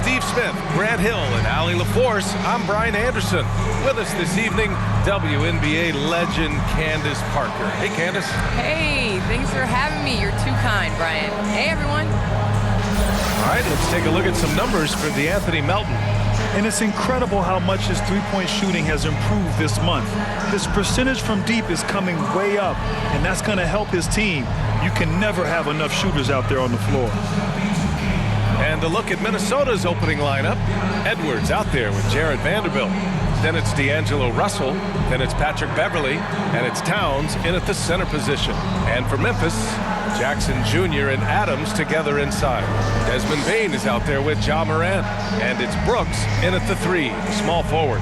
Steve Smith, Grant Hill, and Allie LaForce, I'm Brian Anderson. With us this evening, WNBA legend Candace Parker. Hey, Candace. Hey, thanks for having me. You're too kind, Brian. Hey, everyone. All right, let's take a look at some numbers for DeAnthony Melton. And it's incredible how much his three-point shooting has improved this month. His percentage from deep is coming way up, and that's going to help his team. You can never have enough shooters out there on the floor. And a look at Minnesota's opening lineup. Edwards out there with Jared Vanderbilt. Then it's D'Angelo Russell. Then it's Patrick Beverly. And it's Towns in at the center position. And for Memphis, Jackson Jr. and Adams together inside. Desmond Bane is out there with jamorant. And it's Brooks in at the 3, small forward.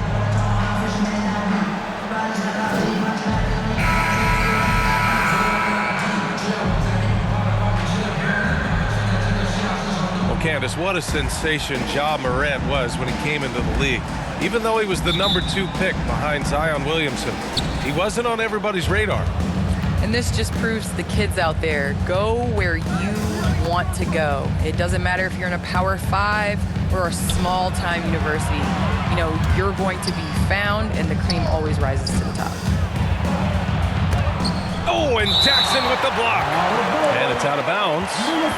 Candace, what a sensation jamorant was when he came into the league. Even though he was the #2 pick behind Zion Williamson, he wasn't on everybody's radar. And this just proves to the kids out there, go where you want to go. It doesn't matter if you're in a Power 5 or a small-time university. You know, you're going to be found, and the cream always rises to the top. Oh, and Jackson with the block. And it's out of bounds.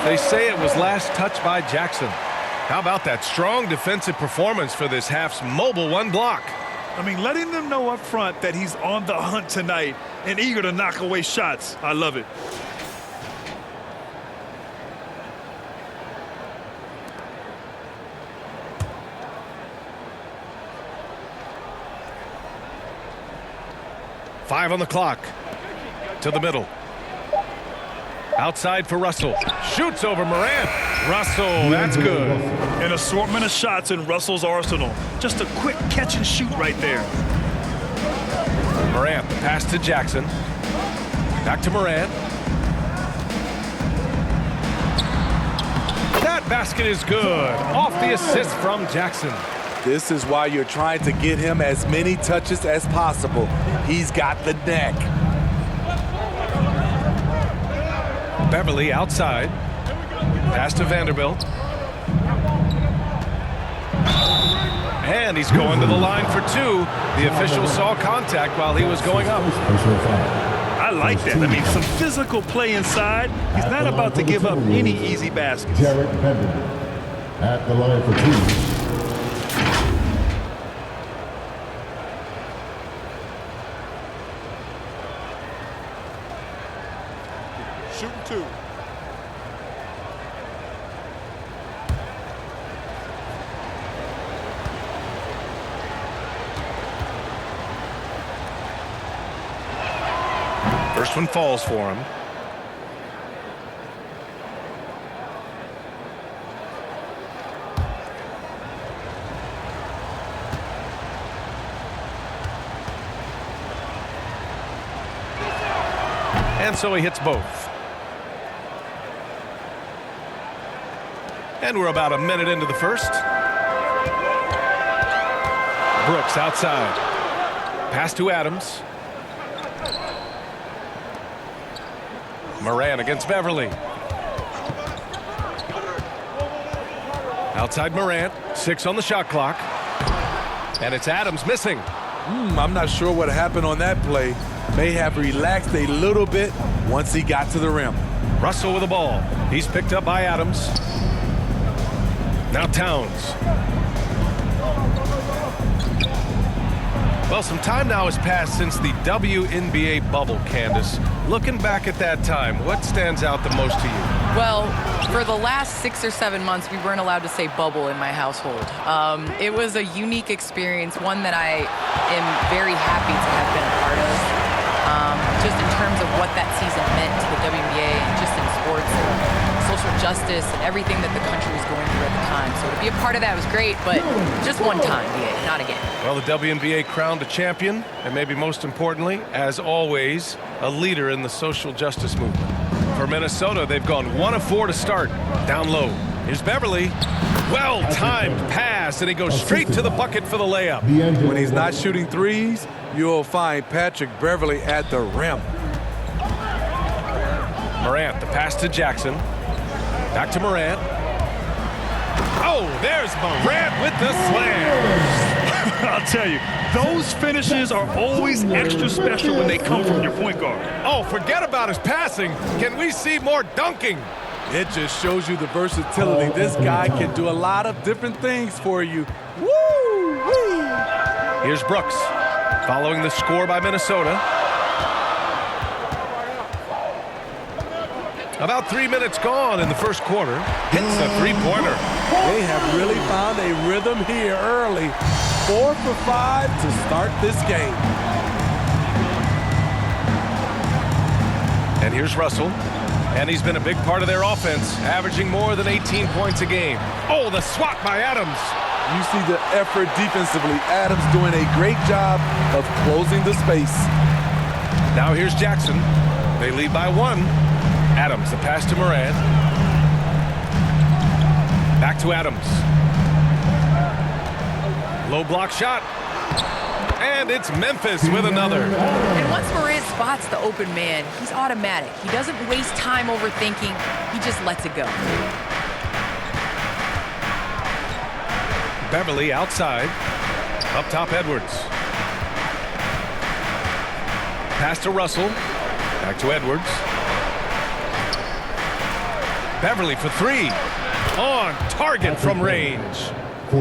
They say it was last touched by Jackson. How about that strong defensive performance for this half's mobile 1 block? I mean, letting them know up front that he's on the hunt tonight and eager to knock away shots. I love it. Five on the clock. To the middle. Outside for Russell. Shoots over Morant. Russell, that's good. An assortment of shots in Russell's arsenal. Just a quick catch and shoot right there. Morant, the pass to Jackson. Back to Morant. That basket is good. Off the assist from Jackson. This is why you're trying to get him as many touches as possible. He's got the neck. Beverly outside. Pass to Vanderbilt. And he's going to the line for 2. The official saw contact while he was going up. I like that. I mean, some physical play inside. He's not about to give up any easy baskets. Jared Vanderbilt at the line for 2. Shooting 2. First one falls for him. And so he hits both. And we're about a minute into the first. Brooks outside. Pass to Adams. Morant against Beverly. Outside Morant. 6 on the shot clock. And it's Adams missing. I'm not sure what happened on that play. May have relaxed a little bit once he got to the rim. Russell with the ball. He's picked up by Adams. Now Towns. Well, some time now has passed since the WNBA bubble, Candace. Looking back at that time, what stands out the most to you? Well, for the last 6 or 7 months, we weren't allowed to say bubble in my household. It was a unique experience, one that I am very happy to have been a part of. Just in terms of what that season meant to the WNBA, and just in sports, and social justice, and everything that the country was going through at the time. So to be a part of that was great, but just one time, not again. Well, the WNBA crowned a champion, and maybe most importantly, as always, a leader in the social justice movement. For Minnesota, they've gone 1 of 4 to start. Down low. Here's Beverly. Well-timed pass, and he goes straight to the bucket for the layup. When he's not shooting threes, you'll find Patrick Beverly at the rim. Morant, the pass to Jackson. Back to Morant. Oh, there's Morant with the slam. I'll tell you, those finishes are always extra special when they come from your point guard. Oh, forget about his passing. Can we see more dunking? It just shows you the versatility. This guy can do a lot of different things for you. Woo-wee! Here's Brooks, following the score by Minnesota. About 3 minutes gone in the first quarter. Hits a three-pointer. They have really found a rhythm here early. 4 for 5 to start this game. And here's Russell. And he's been a big part of their offense, averaging more than 18 points a game. Oh, the swat by Adams. You see the effort defensively. Adams doing a great job of closing the space. Now here's Jackson. They lead by 1. Adams, the pass to Morant. Back to Adams. Low block shot. And it's Memphis with another. And once Morant spots the open man, he's automatic. He doesn't waste time overthinking. He just lets it go. Beverly outside. Up top, Edwards. Pass to Russell. Back to Edwards. Beverly for 3. On target from range.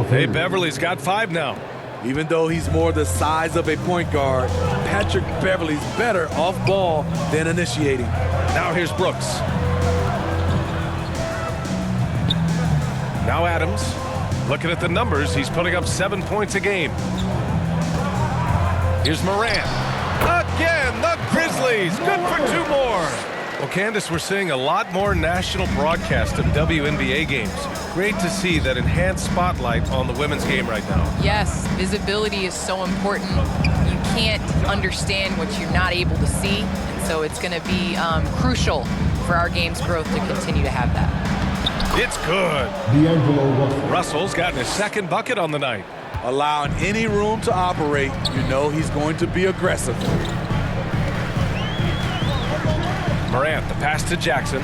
Hey, Beverly's got 5 now. Even though he's more the size of a point guard, Patrick Beverly's better off ball than initiating. Now here's Brooks. Now Adams. Looking at the numbers, he's putting up 7 points a game. Here's Morant. Again, the Grizzlies. Good for 2 more. Well, Candace, we're seeing a lot more national broadcast of WNBA games. Great to see that enhanced spotlight on the women's game right now. Yes, visibility is so important. You can't understand what you're not able to see, and so it's going to be crucial for our game's growth to continue to have that. It's good. Russell's gotten his 2nd bucket on the night. Allowing any room to operate, you know he's going to be aggressive. Morant, the pass to Jackson.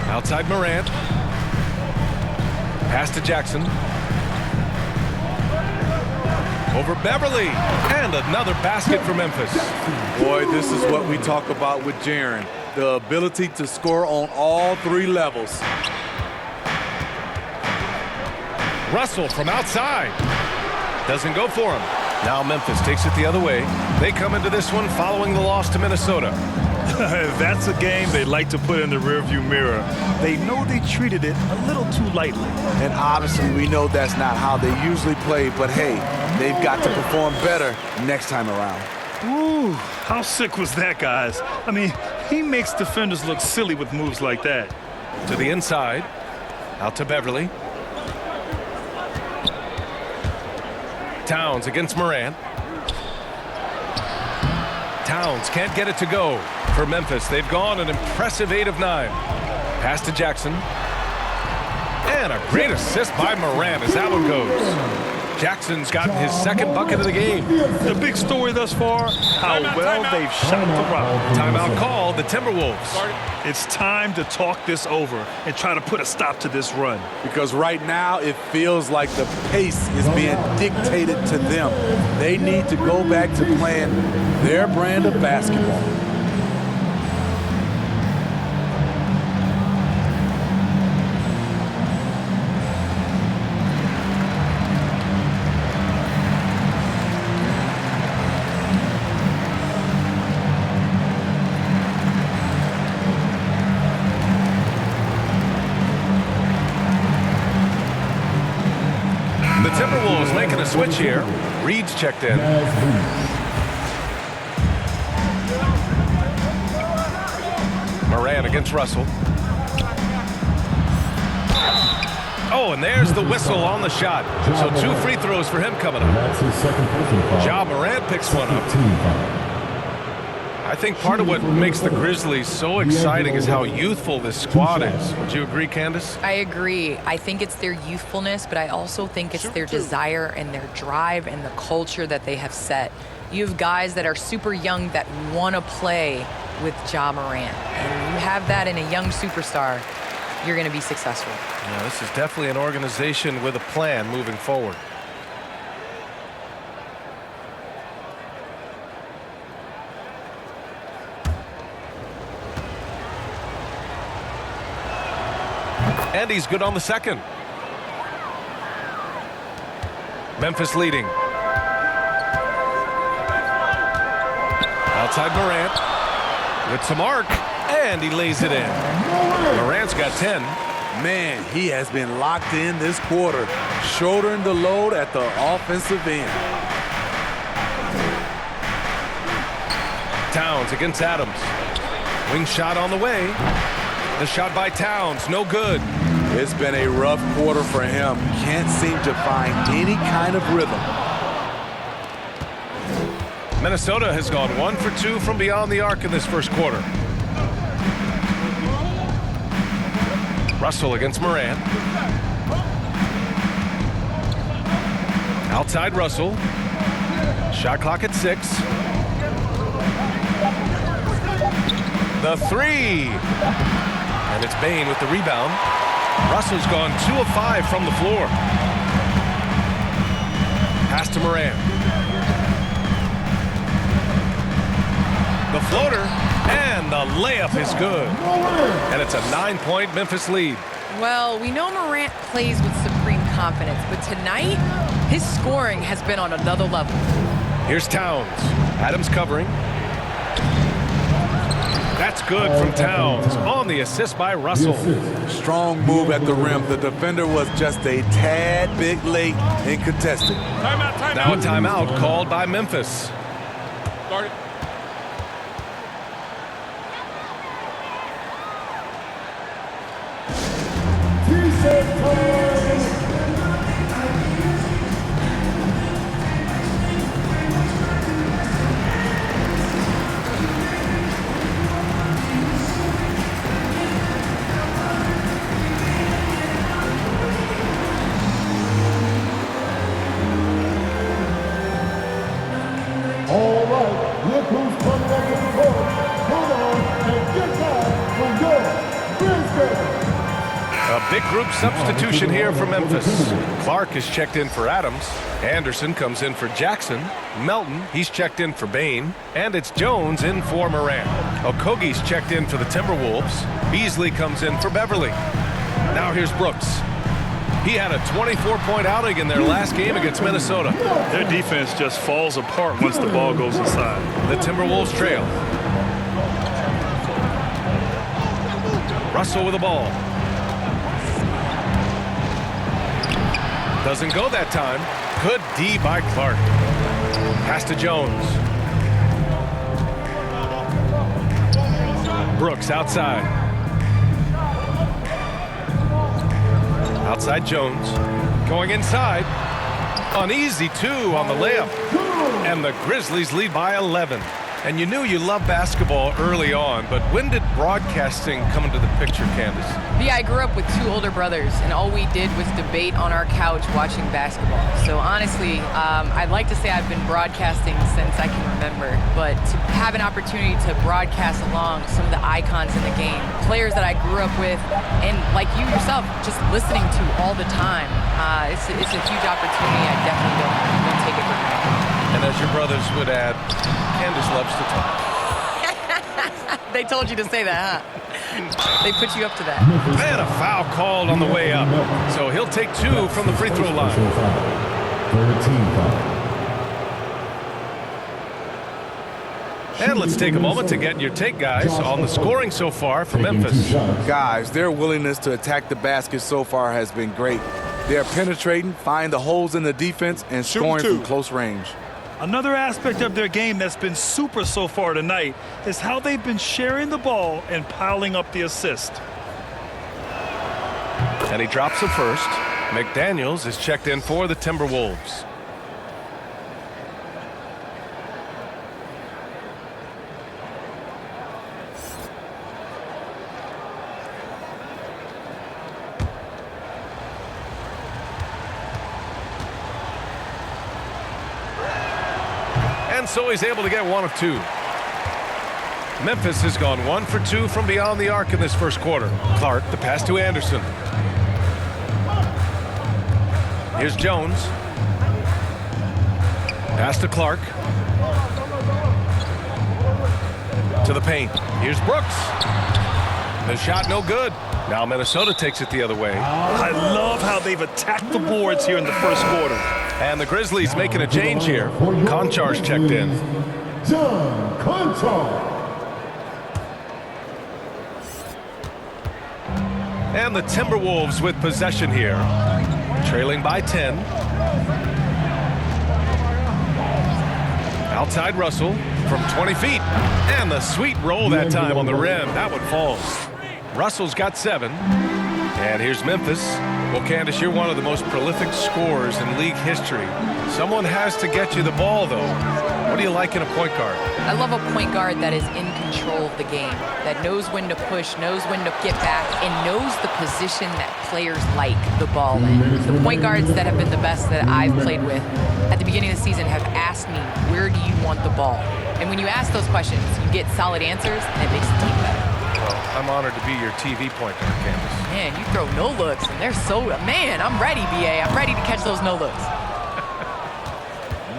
Outside Morant. Pass to Jackson. Over Beverly. And another basket for Memphis. Boy, this is what we talk about with Jaren. The ability to score on all 3 levels. Russell from outside. Doesn't go for him. Now Memphis takes it the other way. They come into this one following the loss to Minnesota. That's a game they like to put in the rearview mirror. They know they treated it a little too lightly. And obviously we know that's not how they usually play, but hey, they've got to perform better next time around. Ooh, how sick was that, guys? I mean, he makes defenders look silly with moves like that. To the inside. Out to Beverly. Towns against Morant. Towns can't get it to go. For Memphis, they've gone an impressive 8 of 9. Pass to Jackson. And a great assist by Morant as that one goes. Jackson's gotten his 2nd bucket of the game. The big story thus far, how well they've shot the rock. Timeout call, the Timberwolves. It's time to talk this over and try to put a stop to this run. Because right now it feels like the pace is being dictated to them. They need to go back to playing their brand of basketball. The Timberwolves making a switch here. Reed's checked in. Morant against Russell. Oh, and there's the whistle on the shot. So 2 free throws for him coming up. That's his 2nd personal foul. Ja Morant picks one up. Team foul. I think part of what makes the Grizzlies so exciting is how youthful this squad is. Would you agree, Candace? I agree. I think it's their youthfulness, but I also think it's their desire and their drive and the culture that they have set. You have guys that are super young that want to play with Ja Morant. And you have that in a young superstar. you're going to be successful. Yeah, this is definitely an organization with a plan moving forward. And he's good on the second. Memphis leading. Outside Morant. With some arc. And he lays it in. Morant's got 10. Man, he has been locked in this quarter, shouldering the load at the offensive end. Towns against Adams. Wing shot on the way. The shot by Towns, no good. It's been a rough quarter for him. Can't seem to find any kind of rhythm. Minnesota has gone 1 for 2 from beyond the arc in this first quarter. Russell against Morant. Outside Russell. Shot clock at 6. The three. And it's Bane with the rebound. Russell's gone 2 of 5 from the floor. Pass to Morant. The floater and the layup is good. And it's a 9-point Memphis lead. Well, we know Morant plays with supreme confidence, but tonight, his scoring has been on another level. Here's Towns. Adams covering. That's good from Towns on the assist by Russell. Strong move at the rim. The defender was just a tad bit late in contesting. Now a timeout called by Memphis. Guard it. All right, look who's coming up to the court. Come on and get back from your Brisbane. A big group substitution here for Memphis. Clark is checked in for Adams. Anderson comes in for Jackson. Melton, he's checked in for Bane. And it's Jones in for Morant. Okogie's checked in for the Timberwolves. Beasley comes in for Beverly. Now here's Brooks. He had a 24-point outing in their last game against Minnesota. Their defense just falls apart once the ball goes inside. The Timberwolves trail. Russell with the ball. Doesn't go that time. Good D by Clark. Pass to Jones. Brooks outside. Outside Jones. Going inside. An easy 2 on the layup. And the Grizzlies lead by 11. And you knew you loved basketball early on, but when did broadcasting come into the picture, Candace? Yeah, I grew up with 2 older brothers, and all we did was debate on our couch watching basketball. So honestly, I'd like to say I've been broadcasting since I can remember, but to have an opportunity to broadcast along some of the icons in the game, players that I grew up with, and like you yourself, just listening to all the time, it's a huge opportunity. I definitely don't take it for granted. And as your brothers would add, Candace loves to talk. They told you to say that, huh? They put you up to that. And a foul called on the way up. So he'll take 2 from the free throw line. 13 foul. And let's take a moment to get your take, guys, on the scoring so far for Memphis. Guys, their willingness to attack the basket so far has been great. They're penetrating, find the holes in the defense, and scoring from close range. Another aspect of their game that's been super so far tonight is how they've been sharing the ball and piling up the assist. And he drops the first. McDaniels is checked in for the Timberwolves. And so he's able to get 1 of 2. Memphis has gone 1 for 2 from beyond the arc in this first quarter. Clark, the pass to Anderson. Here's Jones. Pass to Clark. To the paint. Here's Brooks. The shot no good. Now Minnesota takes it the other way. I love how they've attacked the boards here in the first quarter. And the Grizzlies making a change here. Konchar's checked in. John Konchar. And the Timberwolves with possession here. Trailing by 10. Outside Russell from 20 feet. And the sweet roll that time on the rim. That one falls. Russell's got 7. And here's Memphis. Well, Candace, you're one of the most prolific scorers in league history. Someone has to get you the ball, though. What do you like in a point guard? I love a point guard that is in control of the game, that knows when to push, knows when to get back, and knows the position that players like the ball in. The point guards that have been the best that I've played with at the beginning of the season have asked me, where do you want the ball? And when you ask those questions, you get solid answers, and it makes the team better. Well, I'm honored to be your TV point guard, Candace. Man, you throw no looks, and they're so, man, I'm ready, BA. I'm ready to catch those no looks.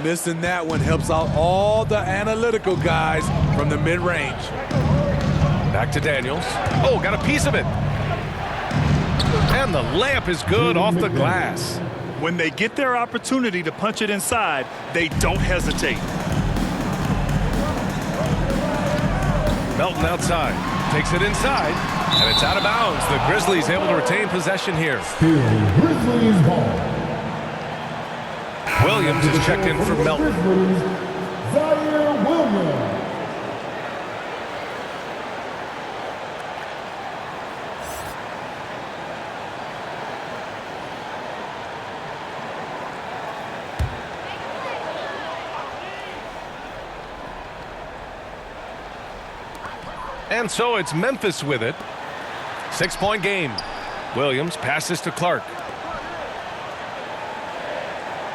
Missing that one helps out all the analytical guys from the mid-range. Back to Daniels. Oh, got a piece of it. And the layup is good off the glass. When they get their opportunity to punch it inside, they don't hesitate. Melton outside. Takes it inside. And it's out of bounds. The Grizzlies able to retain possession here. Still Grizzlies ball. Williams is checked in for Melton. Zaire Williams. And so it's Memphis with it. 6-point game. Williams passes to Clark.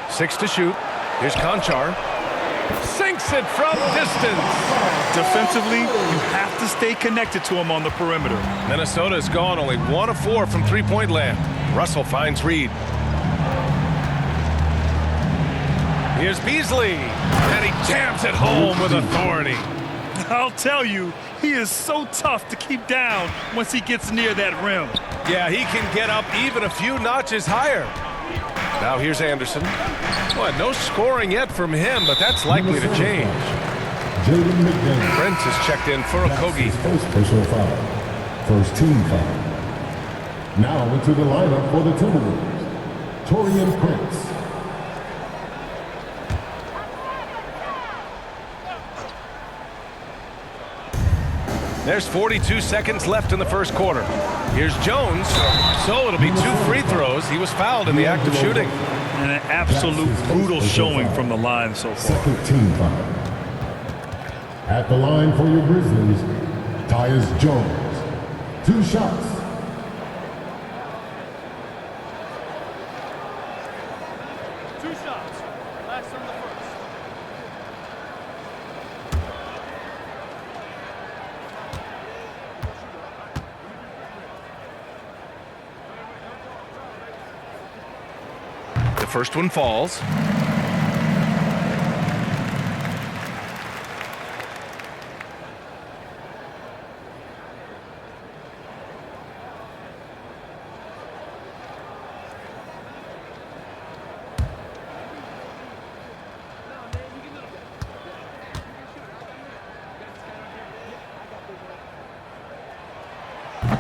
6 to shoot. Here's Konchar. Sinks it from distance. Defensively, you have to stay connected to him on the perimeter. Minnesota's gone only 1 of 4 from three-point land. Russell finds Reed. Here's Beasley. And he jams it home with authority. I'll tell you, he is so tough to keep down once he gets near that rim. Yeah, he can get up even a few notches higher. Now here's Anderson. Well, no scoring yet from him, but that's likely to change. Prince is checked in for Okogie. First personal foul. First team foul. Now into the lineup for the Timberwolves. Taurean Prince. There's 42 seconds left in the first quarter. Here's Jones. So it'll be 2 free throws. He was fouled in the act of shooting. And an absolute brutal showing from the line so far. Second team foul. At the line for your Grizzlies, Tyus Jones. 2 shots. First one falls.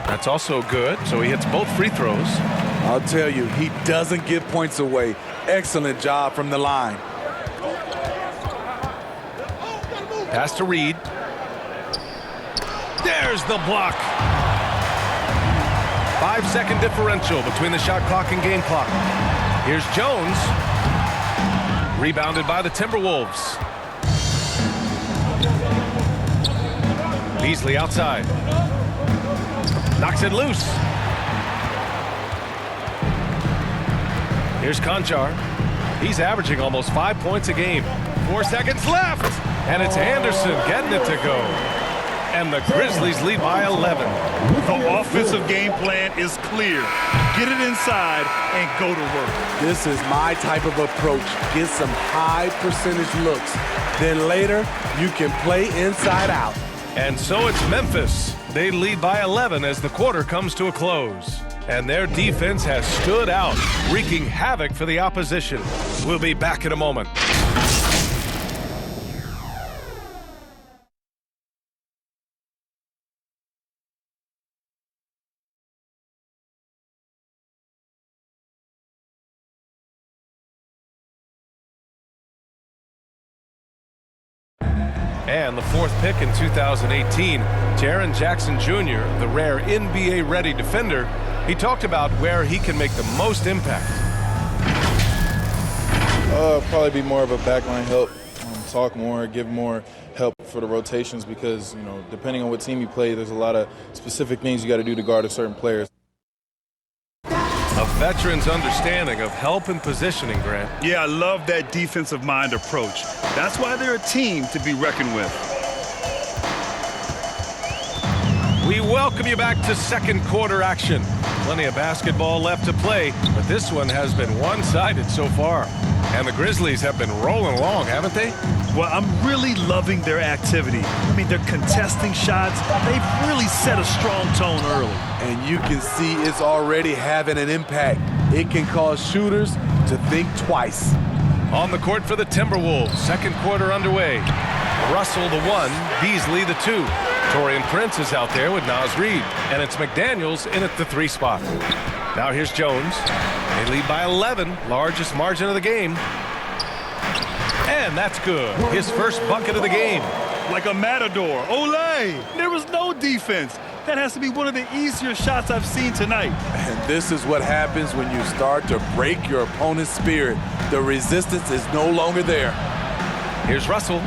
That's also good, so he hits both free throws. I'll tell you, he doesn't give points away. Excellent job from the line. Pass to Reed. There's the block. 5-second differential between the shot clock and game clock. Here's Jones. Rebounded by the Timberwolves. Beasley outside. Knocks it loose. Here's Konchar. He's averaging almost 5 points a game. 4 seconds left. And it's Anderson getting it to go. And the Grizzlies lead by 11. The offensive game plan is clear. Get it inside and go to work. This is my type of approach. Get some high percentage looks. Then later, you can play inside out. And so it's Memphis. They lead by 11 as the quarter comes to a close. And their defense has stood out, wreaking havoc for the opposition. We'll be back in a moment. And the fourth pick in 2018, Jaren Jackson Jr., the rare NBA-ready defender, he talked about where he can make the most impact. Probably be more of a backline help, talk more, give more help for the rotations because, you know, depending on what team you play, there's a lot of specific things you got to do to guard a certain player. A veteran's understanding of help and positioning, Grant. Yeah, I love that defensive mind approach. That's why they're a team to be reckoned with. We welcome you back to second quarter action. Plenty of basketball left to play, but this one has been one-sided so far. And the Grizzlies have been rolling along, haven't they? Well, I'm really loving their activity. I mean, they're contesting shots. They've really set a strong tone early. And you can see it's already having an impact. It can cause shooters to think twice. On the court for the Timberwolves, second quarter underway. Russell the 1, Beasley the 2. Taurean Prince is out there with Naz Reid, and it's McDaniels in at the 3 spot. Now here's Jones. They lead by 11, largest margin of the game. And that's good. His first bucket of the game. Like a matador. Olay! There was no defense. That has to be one of the easier shots I've seen tonight. And this is what happens when you start to break your opponent's spirit. The resistance is no longer there. Here's Russell.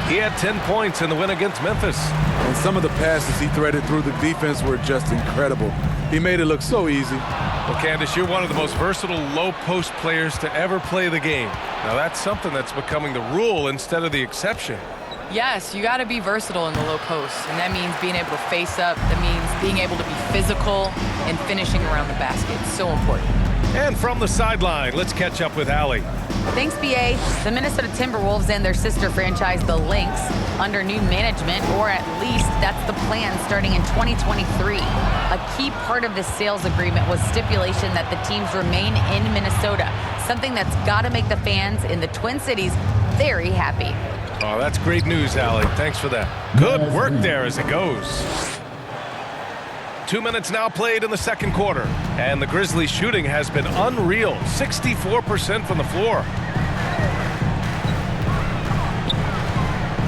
He had 10 points in the win against Memphis. And some of the passes he threaded through the defense were just incredible. He made it look so easy. Well, Candace, you're one of the most versatile low-post players to ever play the game. Now, that's something that's becoming the rule instead of the exception. Yes, you got to be versatile in the low post, and that means being able to face up. That means being able to be physical and finishing around the basket. So important. And from the sideline, let's catch up with Allie. Thanks, BA. The Minnesota Timberwolves and their sister franchise, the Lynx, under new management, or at least that's the plan starting in 2023. A key part of this sales agreement was stipulation that the teams remain in Minnesota, something that's got to make the fans in the Twin Cities very happy. Oh, that's great news, Allie. Thanks for that. Good work there as it goes. 2 minutes now played in the second quarter, and the Grizzlies shooting has been unreal, 64% from the floor.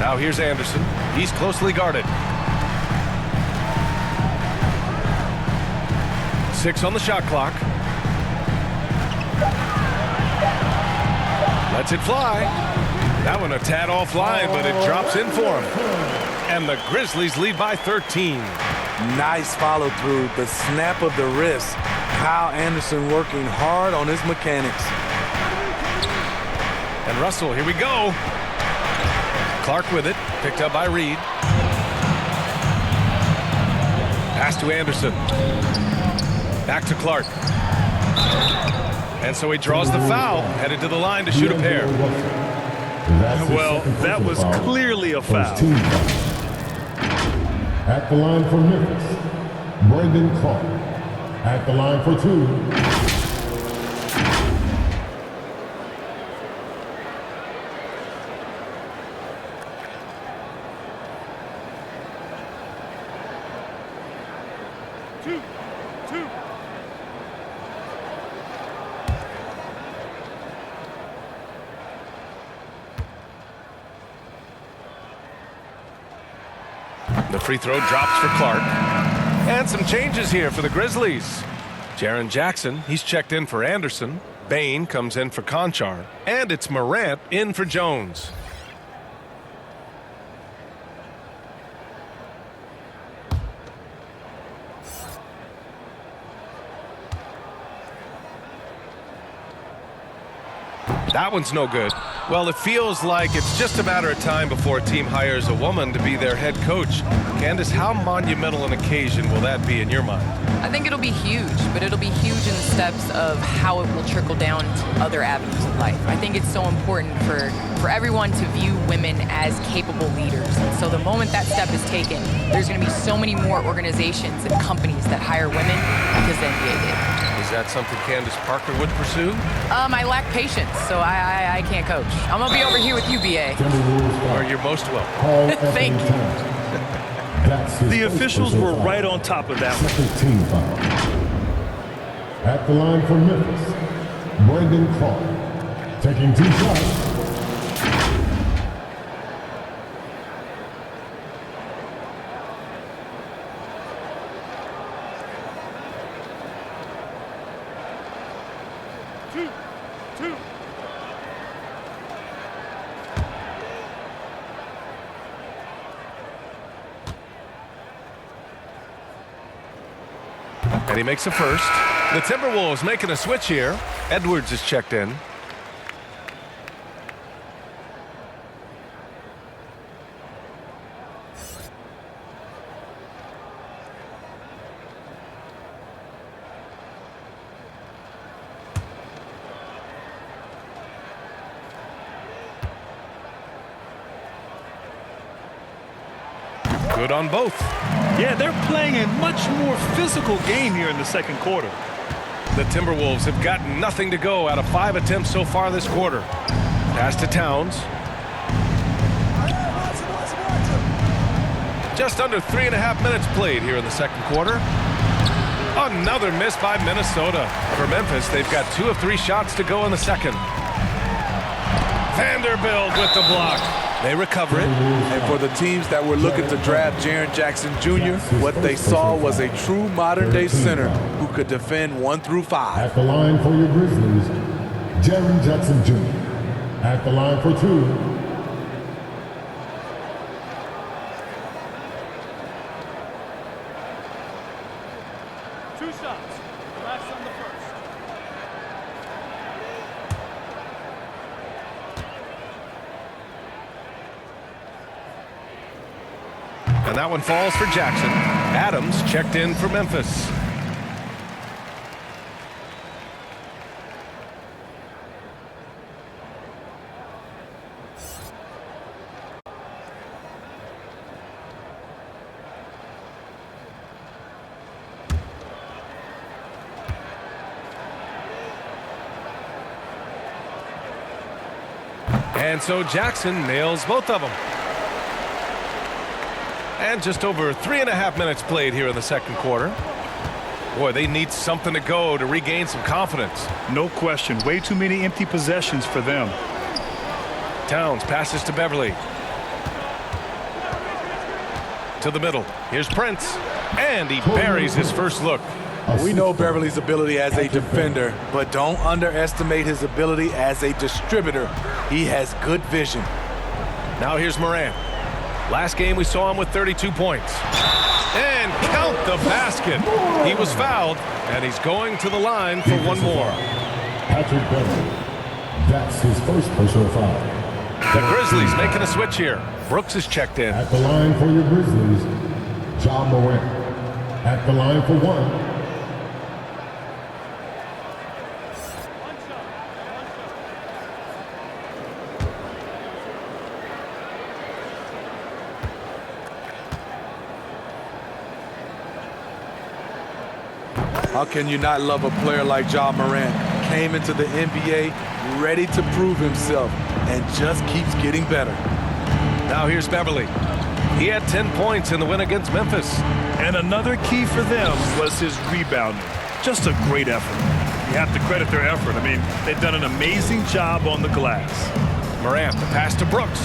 Now here's Anderson. He's closely guarded. 6 on the shot clock. Lets it fly. That one a tad offline, but it drops in for him. And the Grizzlies lead by 13. Nice follow through, the snap of the wrist. Kyle Anderson working hard on his mechanics. And Russell, here we go. Clark with it, picked up by Reed. Pass to Anderson. Back to Clark. And so he draws the foul, headed to the line to shoot a pair. Well, that was clearly a foul. At the line for Memphis, Brandon Clark. At the line for 2. The free throw drops for Clark. And some changes here for the Grizzlies. Jaren Jackson, he's checked in for Anderson. Bain comes in for Conchar. And it's Morant in for Jones. That one's no good. Well, it feels like it's just a matter of time before a team hires a woman to be their head coach. Candace, how monumental an occasion will that be in your mind? I think it'll be huge, but it'll be huge in the steps of how it will trickle down to other avenues of life. I think it's so important for everyone to view women as capable leaders. And so the moment that step is taken, there's going to be so many more organizations and companies that hire women because the NBA did. Is that something Candace Parker would pursue? I lack patience, so I can't coach. I'm going to be over here with you, BA. Or you're most welcome. Call Thank you. That's his The first officials personal were foul. right on top of that one. Second team foul. At the line for Memphis, Brandon Clark, taking 2 shots. And he makes a first. The Timberwolves making a switch here. Edwards is checked in. Good on both. Yeah, they're playing a much more physical game here in the second quarter. The Timberwolves have gotten nothing to go out of 5 attempts so far this quarter. Pass to Towns. Just under 3.5 minutes played here in the second quarter. Another miss by Minnesota. For Memphis, they've got 2 of 3 shots to go in the second. Vanderbilt with the block. They recover it. And for the teams that were looking to draft Jaren Jackson Jr., what they saw was a true modern-day center who could defend 1 through 5. At the line for your Grizzlies, Jaren Jackson Jr. At the line for 2. And that one falls for Jackson. Adams checked in for Memphis. And so Jackson nails both of them. And just over 3.5 minutes played here in the second quarter. Boy, they need something to go to regain some confidence. No question. Way too many empty possessions for them. Towns passes to Beverly. To the middle. Here's Prince. And he buries his first look. We know Beverly's ability as a defender, but don't underestimate his ability as a distributor. He has good vision. Now here's Morant. Last game we saw him with 32 points. And count the basket. He was fouled, and he's going to the line for one more. Patrick Beverly. That's his first personal foul. The Grizzlies making a switch here. Brooks is checked in. At the line for your Grizzlies, jamorant. At the line for 1. How can you not love a player like jamorant? Came into the NBA ready to prove himself and just keeps getting better. Now here's Beverly. He had 10 points in the win against Memphis. And another key for them was his rebounding. Just a great effort. You have to credit their effort. I mean, they've done an amazing job on the glass. Morant, the pass to Brooks.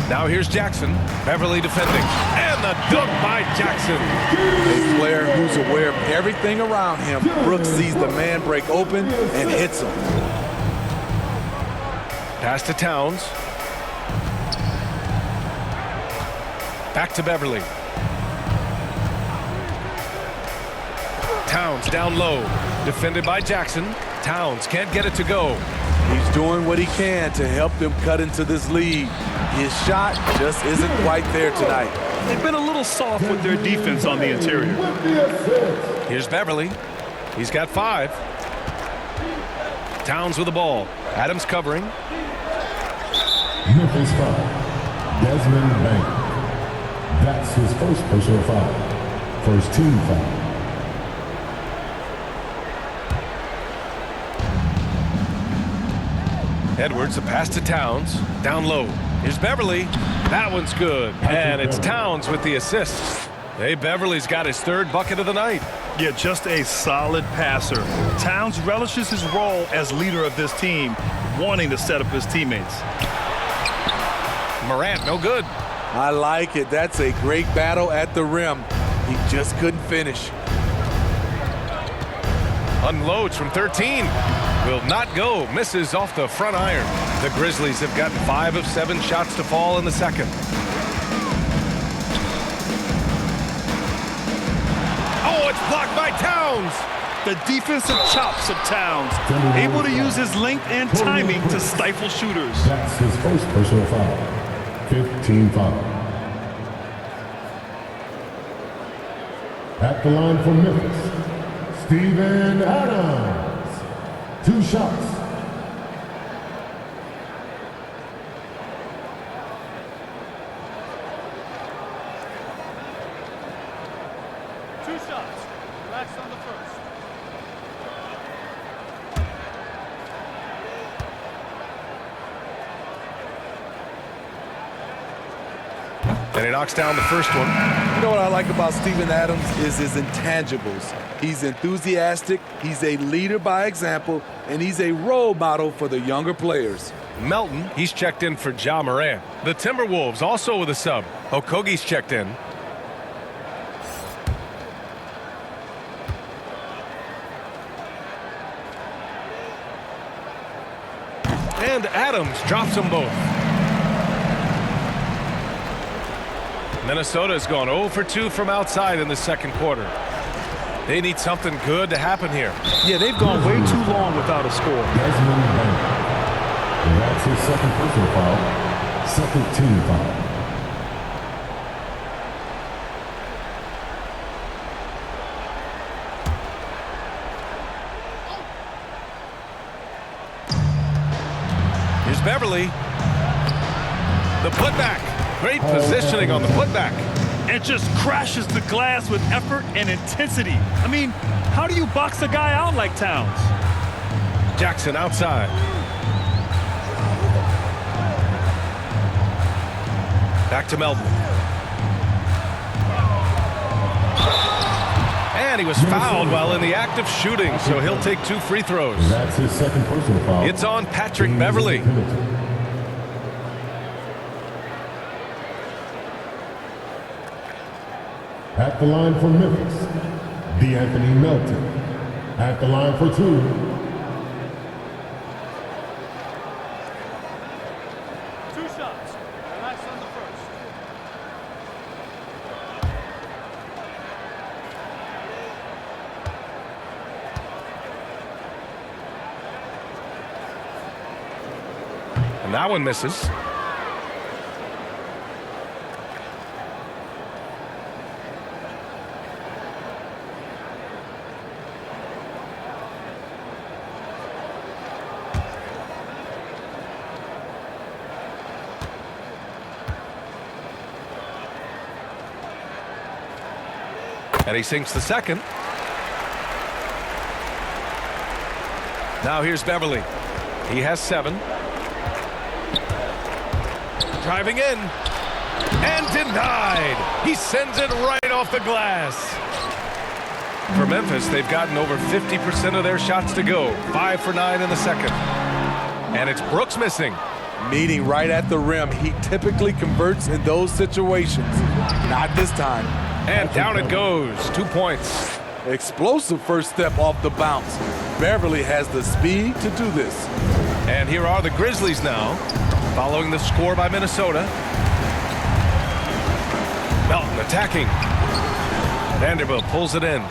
Now here's Jackson. Beverly defending. And the dunk by Jackson. A player who's aware of everything around him. Brooks sees the man break open and hits him. Pass to Towns. Back to Beverly. Towns down low. Defended by Jackson. Towns can't get it to go. He's doing what he can to help them cut into this lead. His shot just isn't quite there tonight. They've been a little soft with their defense on the interior. Here's Beverly. He's got 5. Towns with the ball. Adams covering. Memphis foul. Desmond Bain. That's his first personal foul. First team foul. Edwards, the pass to Towns. Down low. Here's Beverly. That one's good. And it's Towns with the assist. Hey, Beverly's got his 3rd bucket of the night. Yeah, just a solid passer. Towns relishes his role as leader of this team, wanting to set up his teammates. Morant, no good. I like it. That's a great battle at the rim. He just couldn't finish. Unloads from 13. Will not go. Misses off the front iron. The Grizzlies have got 5 of 7 shots to fall in the second. Oh, it's blocked by Towns. The defensive chops of Towns, able to use his length and timing to stifle shooters. That's his first personal foul. 15 foul. At the line for Memphis, Steven Adams. 2 shots. And he knocks down the first one. You know what I like about Steven Adams is his intangibles. He's enthusiastic, he's a leader by example, and he's a role model for the younger players. Melton, he's checked in for Jamorant. The Timberwolves also with a sub. Okogie's checked in. And Adams drops them both. Minnesota's gone 0 for 2 from outside in the second quarter. They need something good to happen here. Yeah, they've gone way too long without a score. Desmond Bain. That's his second personal foul. Second team foul. Here's Beverly. The putback. Great positioning on the putback. And just crashes the glass with effort and intensity. I mean, how do you box a guy out like Towns? Jackson outside. Back to Melton. And he was fouled while in the act of shooting, so he'll take 2 free throws. That's his second personal foul. It's on Patrick Beverly. At the line for Memphis, D'Anthony Melton. At the line for 2. 2 shots. Relax on the first. And that one misses. And he sinks the second. Now here's Beverly. He has 7. Driving in. And denied. He sends it right off the glass. For Memphis, they've gotten over 50% of their shots to go. 5 for 9 in the second. And it's Brooks missing. Meeting right at the rim. He typically converts in those situations. Not this time. And down it goes. 2 points. Explosive first step off the bounce. Beverly has the speed to do this. And here are the Grizzlies now, following the score by Minnesota. Melton attacking. Vanderbilt pulls it in.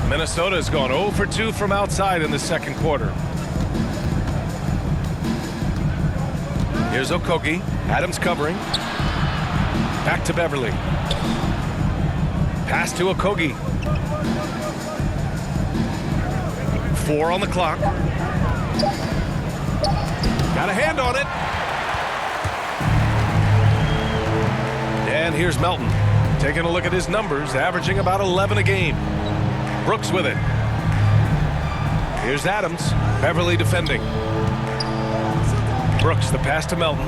Minnesota's gone 0 for 2 from outside in the second quarter. Here's Okogie. Adams covering. Back to Beverly. Pass to Okogie. 4 on the clock. Got a hand on it. And here's Melton. Taking a look at his numbers, averaging about 11 a game. Brooks with it. Here's Adams. Beverly defending. Brooks, the pass to Melton.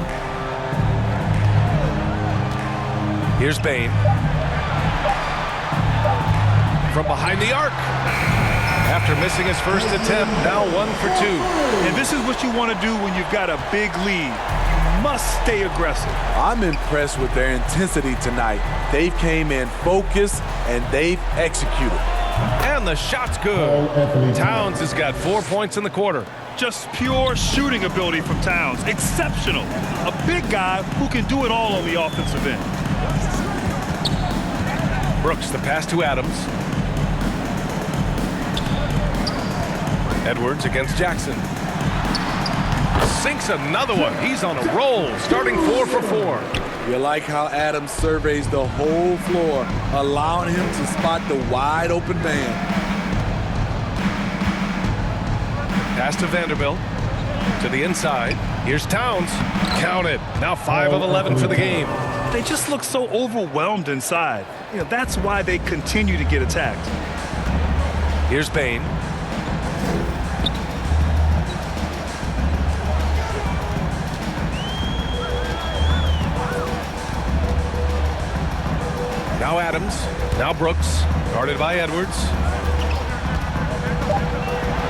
Here's Bain. From behind the arc. After missing his first attempt, now 1 for 2. And this is what you want to do when you've got a big lead. You must stay aggressive. I'm impressed with their intensity tonight. They've came in focused and they've executed. And the shot's good. Towns has got 4 points in the quarter. Just pure shooting ability from Towns. Exceptional. A big guy who can do it all on the offensive end. Brooks, the pass to Adams. Edwards against Jackson. Sinks another one. He's on a roll, starting 4 for 4. You like how Adams surveys the whole floor, allowing him to spot the wide open man. Pass to Vanderbilt. To the inside. Here's Towns. Count it. Now 5 of 11 for the game. They just look so overwhelmed inside. You know, that's why they continue to get attacked. Here's Bain. Now Adams. Now Brooks. Guarded by Edwards.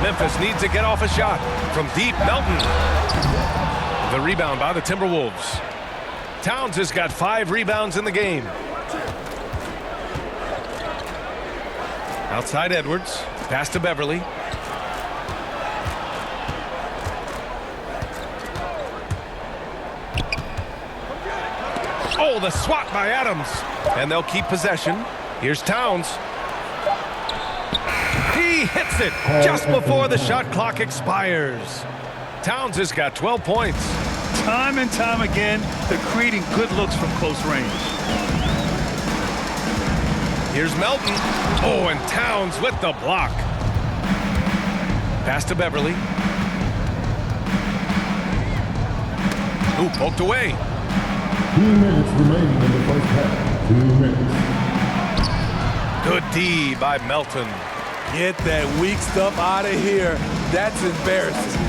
Memphis needs to get off a shot. From deep, Melton. The rebound by the Timberwolves. Towns has got 5 rebounds in the game. Outside Edwards. Pass to Beverly. Oh, the swat by Adams. And they'll keep possession. Here's Towns. He hits it just before the shot clock expires. Towns has got 12 points. Time and time again, they're creating good looks from close range. Here's Melton. Oh, and Towns with the block. Pass to Beverly. Ooh, poked away. 2 minutes remaining in the first half. 2 minutes. Good D by Melton. Get that weak stuff out of here. That's embarrassing.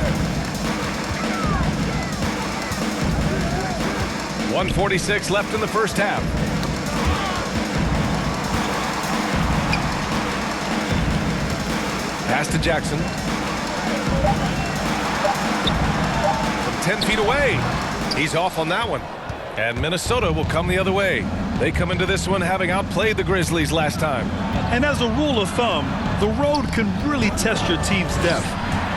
1:46 left in the first half. Pass to Jackson. From 10 feet away. He's off on that one. And Minnesota will come the other way. They come into this one having outplayed the Grizzlies last time. And as a rule of thumb, the road can really test your team's depth.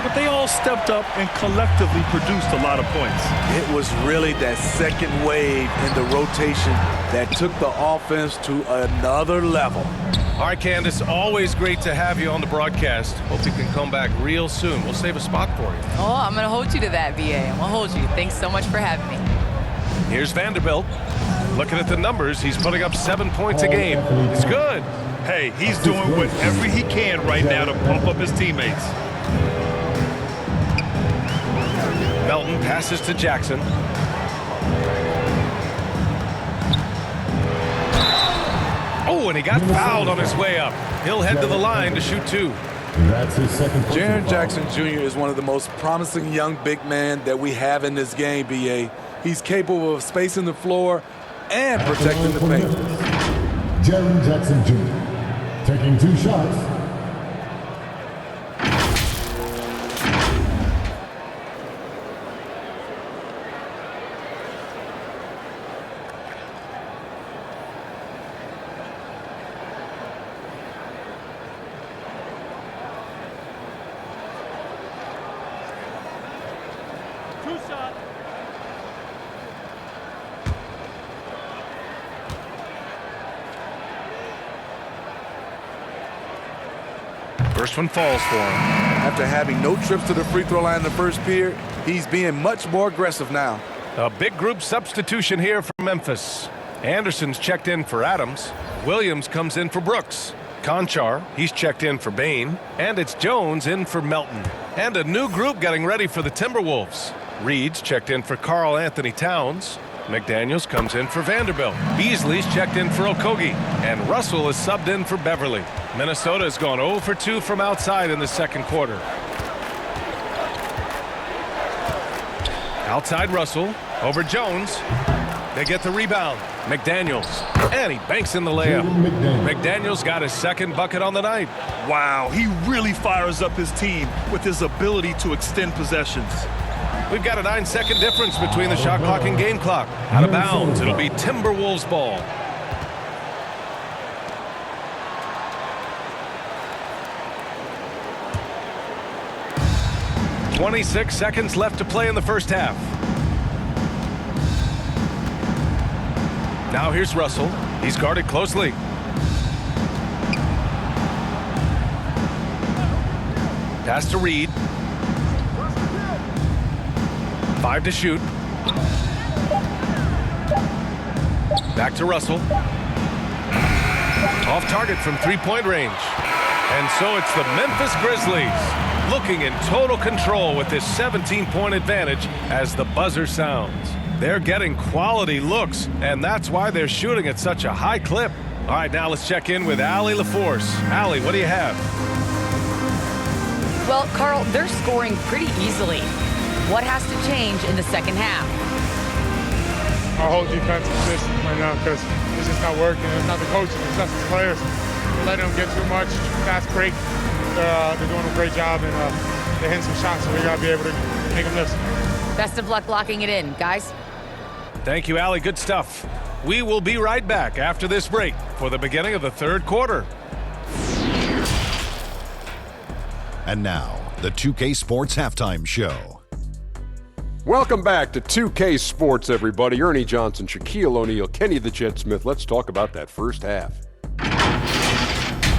But they all stepped up and collectively produced a lot of points. It was really that second wave in the rotation that took the offense to another level. All right, Candace, always great to have you on the broadcast. Hope you can come back real soon. We'll save a spot for you. Oh, I'm going to hold you to that, VA. I'm going to hold you. Thanks so much for having me. Here's Vanderbilt. Looking at the numbers, he's putting up 7 points a game. It's good. Hey, he's doing whatever he can right now to pump up his teammates. Melton passes to Jackson. Oh, and he got fouled on his way up. He'll head to the line to shoot 2. That's his second. Jaren Jackson Jr. is one of the most promising young big men that we have in this game, BA. He's capable of spacing the floor and protecting the paint. Jaren Jackson Jr. taking 2 shots. First one falls for him. After having no trips to the free throw line in the first period, he's being much more aggressive now. A big group substitution here for Memphis. Anderson's checked in for Adams. Williams comes in for Brooks. Conchar, he's checked in for Bain. And it's Jones in for Melton. And a new group getting ready for the Timberwolves. Reed's checked in for Karl Anthony Towns. McDaniels comes in for Vanderbilt. Beasley's checked in for Okogie. And Russell is subbed in for Beverly. Minnesota has gone 0 for 2 from outside in the second quarter. Outside Russell, over Jones. They get the rebound. McDaniels, and he banks in the layup. McDaniels got his second bucket on the night. Wow, he really fires up his team with his ability to extend possessions. We've got a 9-second difference between the shot clock and game clock. Out of bounds, it'll be Timberwolves ball. .26 seconds left to play in the first half. Now here's Russell. He's guarded closely. Pass to Reed. 5 to shoot. Back to Russell. Off target from three-point range. And so it's the Memphis Grizzlies looking in total control with this 17-point advantage as the buzzer sounds. They're getting quality looks, and that's why they're shooting at such a high clip. All right, now let's check in with Allie LaForce. Allie, what do you have? Well, Carl, they're scoring pretty easily. What has to change in the second half? Our whole defensive system right now, because it's just not working. It's not the coaches, it's us as players. We're letting them get too much fast break. They're doing a great job, and they're hitting some shots, so we got to be able to make them miss. Best of luck locking it in, guys. Thank you, Allie. Good stuff. We will be right back after this break for the beginning of the third quarter. And now, the 2K Sports Halftime Show. Welcome back to 2K Sports, everybody. Ernie Johnson, Shaquille O'Neal, Kenny the Jet Smith. Let's talk about that first half.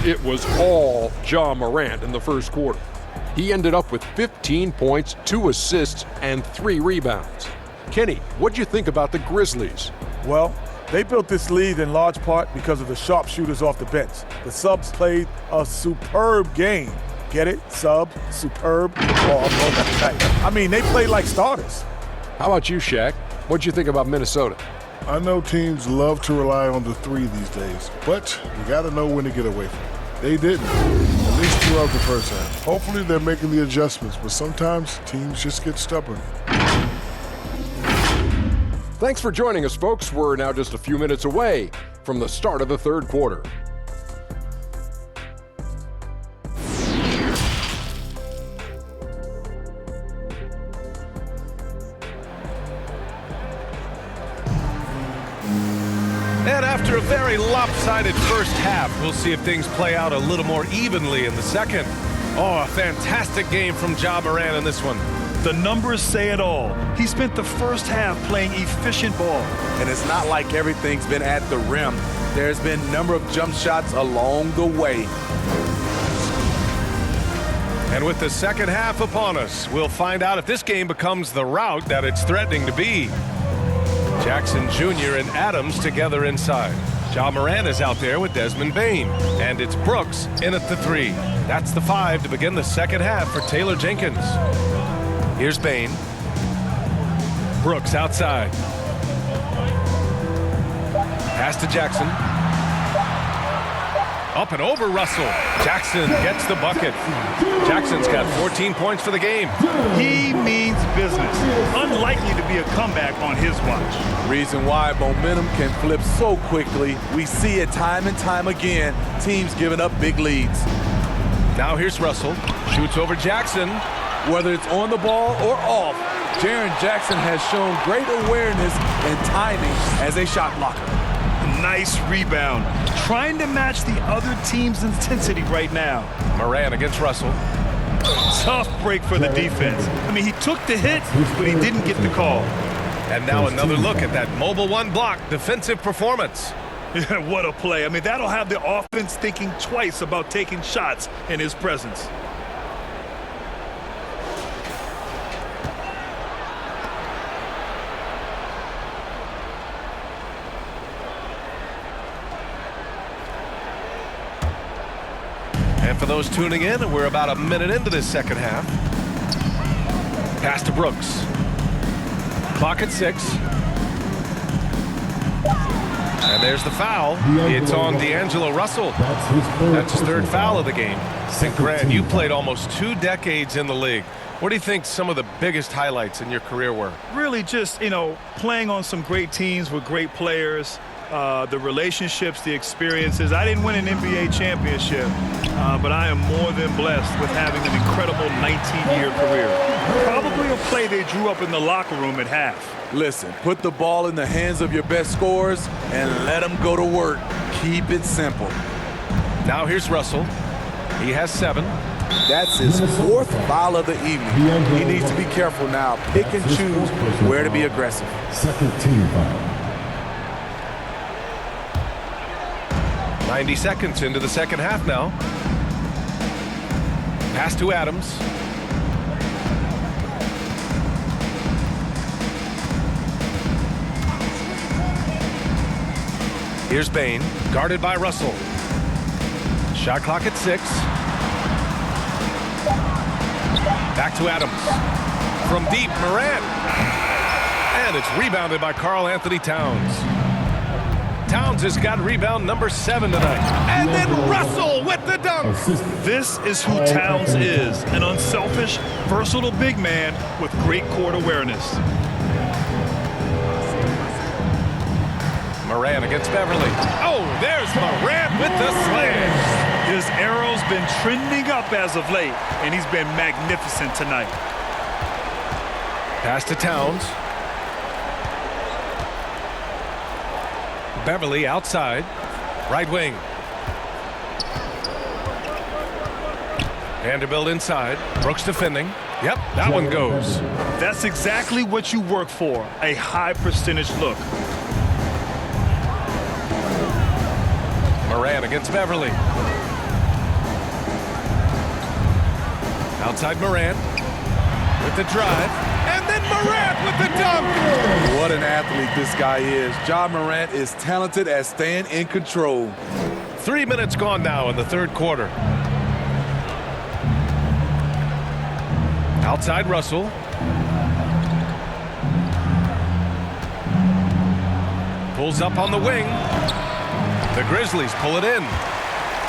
It was all jamorant in the first quarter. He ended up with 15 points, 2 assists, and 3 rebounds. Kenny, what'd you think about the Grizzlies? Well, they built this lead in large part because of the sharpshooters off the bench. The subs played a superb game. Get it? Sub, superb. I mean, they played like starters. How about you, Shaq? What'd you think about Minnesota? I know teams love to rely on the three these days, but you got to know when to get away from it. They didn't, at least throughout the first half. Hopefully they're making the adjustments, but sometimes teams just get stubborn. Thanks for joining us, folks. We're now just a few minutes away from the start of the third quarter. And after a very lopsided first half, we'll see if things play out a little more evenly in the second. Oh, a fantastic game from Ja Morant in this one. The numbers say it all. He spent the first half playing efficient ball. And it's not like everything's been at the rim. There's been a number of jump shots along the way. And with the second half upon us, we'll find out if this game becomes the rout that it's threatening to be. Jackson Jr. and Adams together inside. Ja Morant is out there with Desmond Bain. And it's Brooks in at the 3. That's the 5 to begin the second half for Taylor Jenkins. Here's Bain. Brooks outside. Pass to Jackson. Up and over Russell. Jackson gets the bucket. Jackson's got 14 points for the game. He means business. Unlikely to be a comeback on his watch. Reason why momentum can flip so quickly. We see it time and time again. Teams giving up big leads. Now here's Russell. Shoots over Jackson. Whether it's on the ball or off, Jaren Jackson has shown great awareness and timing as a shot blocker. Nice rebound. Trying to match the other team's intensity right now. Morant against Russell. Tough break for the defense. I mean, he took the hit, but he didn't get the call. And now another look at that mobile one block defensive performance. What a play. I mean, that'll have the offense thinking twice about taking shots in his presence. And for those tuning in, we're about a minute into this second half. Pass to Brooks. Clock at 6. And there's the foul. It's on D'Angelo Russell. That's his third foul of the game. And Grant, you played almost 2 decades in the league. What do you think some of the biggest highlights in your career were? Really just, playing on some great teams with great players, the relationships, the experiences. I didn't win an NBA championship, but I am more than blessed with having an incredible 19-year career. Probably a play they drew up in the locker room at half. Listen, put the ball in the hands of your best scorers and let them go to work. Keep it simple. Now here's Russell. He has 7. That's his 4th foul of the evening. He needs to be careful now. Pick and choose where to be aggressive. Second team foul. 90 seconds into the second half now. Pass to Adams. Here's Bain, guarded by Russell. Shot clock at 6. Back to Adams. From deep, Morant. And it's rebounded by Karl Anthony Towns. Towns has got rebound number 7 tonight. And then Russell with the dunk. This is who Towns is, an unselfish, versatile big man with great court awareness. Morant against Beverly. Oh, there's Morant with the slam. His arrow's been trending up as of late, and he's been magnificent tonight. Pass to Towns. Beverly outside. Right wing. Vanderbilt inside. Brooks defending. Yep, that one goes. That's exactly what you work for, a high percentage look. Morant against Beverly. Outside Morant with the drive. And then Morant with the dunk. What an athlete this guy is. Ja Morant is talented at staying in control. 3 minutes gone now in the third quarter. Outside Russell. Pulls up on the wing. The Grizzlies pull it in.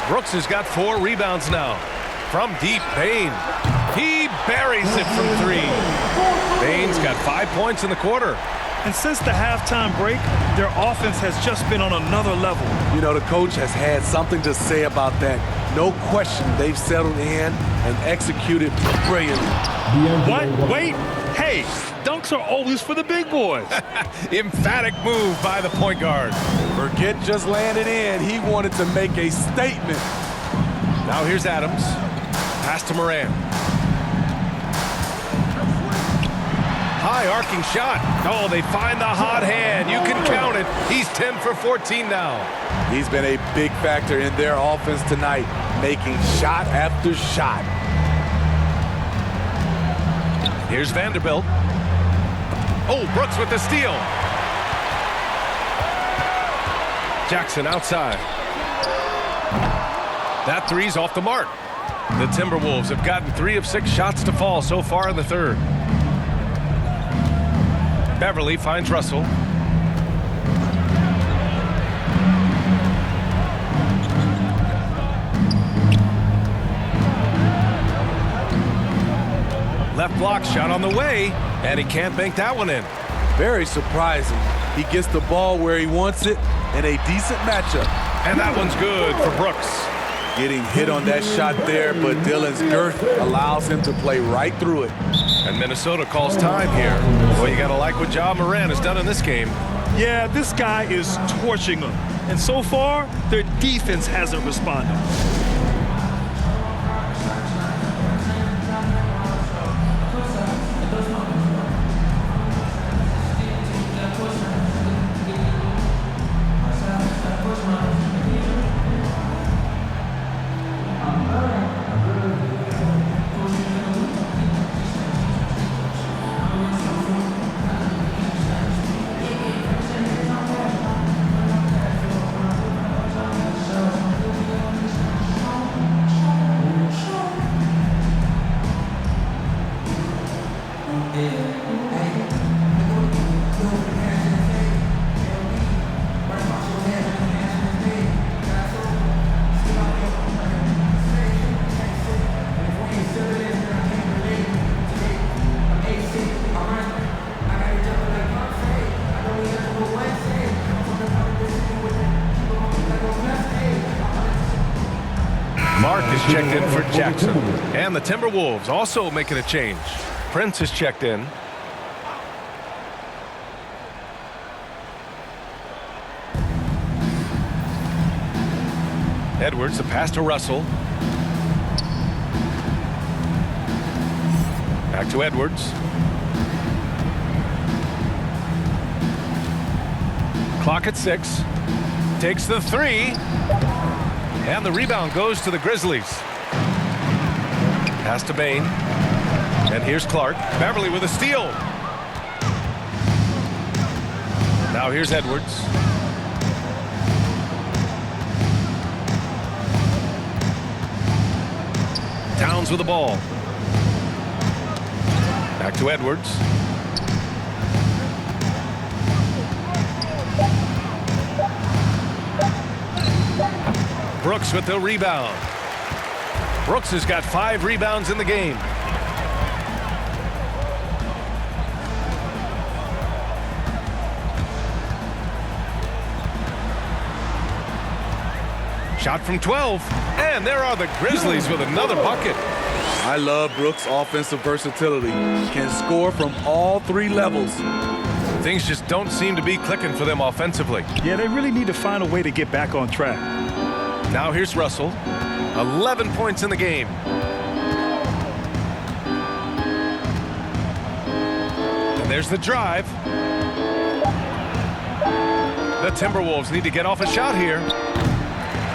Brooks has got 4 rebounds now. From deep, Bain. He buries it from 3. Bain's got 5 points in the quarter. And since the halftime break, their offense has just been on another level. You know, the coach has had something to say about that. No question, they've settled in and executed brilliantly. What? Wait. Hey, dunks are always for the big boys. Emphatic move by the point guard. Forget just landing in. He wanted to make a statement. Now here's Adams. Pass to Morant. High arcing shot. Oh, they find the hot hand. You can count it. He's 10 for 14 now. He's been a big factor in their offense tonight, making shot after shot. Here's Vanderbilt. Oh, Brooks with the steal. Jackson outside. That three's off the mark. The Timberwolves have gotten 3 of 6 shots to fall so far in the third. Beverly finds Russell. Left block shot on the way, and he can't bank that one in. Very surprising. He gets the ball where he wants it in a decent matchup. And that one's good for Brooks. Getting hit on that shot there, but Dillon's girth allows him to play right through it. And Minnesota calls time here. Well, you got to like what Ja Morant has done in this game. Yeah, this guy is torching them. And so far, their defense hasn't responded. checked in for Jackson. And the Timberwolves also making a change. Prince is checked in. Edwards, the pass to Russell. Back to Edwards. Clock at 6. Takes the 3. And the rebound goes to the Grizzlies. Pass to Bain. And here's Clark. Beverly with a steal. Now here's Edwards. Towns with the ball. Back to Edwards. Brooks with the rebound. Brooks has got 5 rebounds in the game. Shot from 12. And there are the Grizzlies with another bucket. I love Brooks' offensive versatility. Can score from all 3 levels. Things just don't seem to be clicking for them offensively. Yeah, they really need to find a way to get back on track. Now here's Russell. 11 points in the game. And there's the drive. The Timberwolves need to get off a shot here.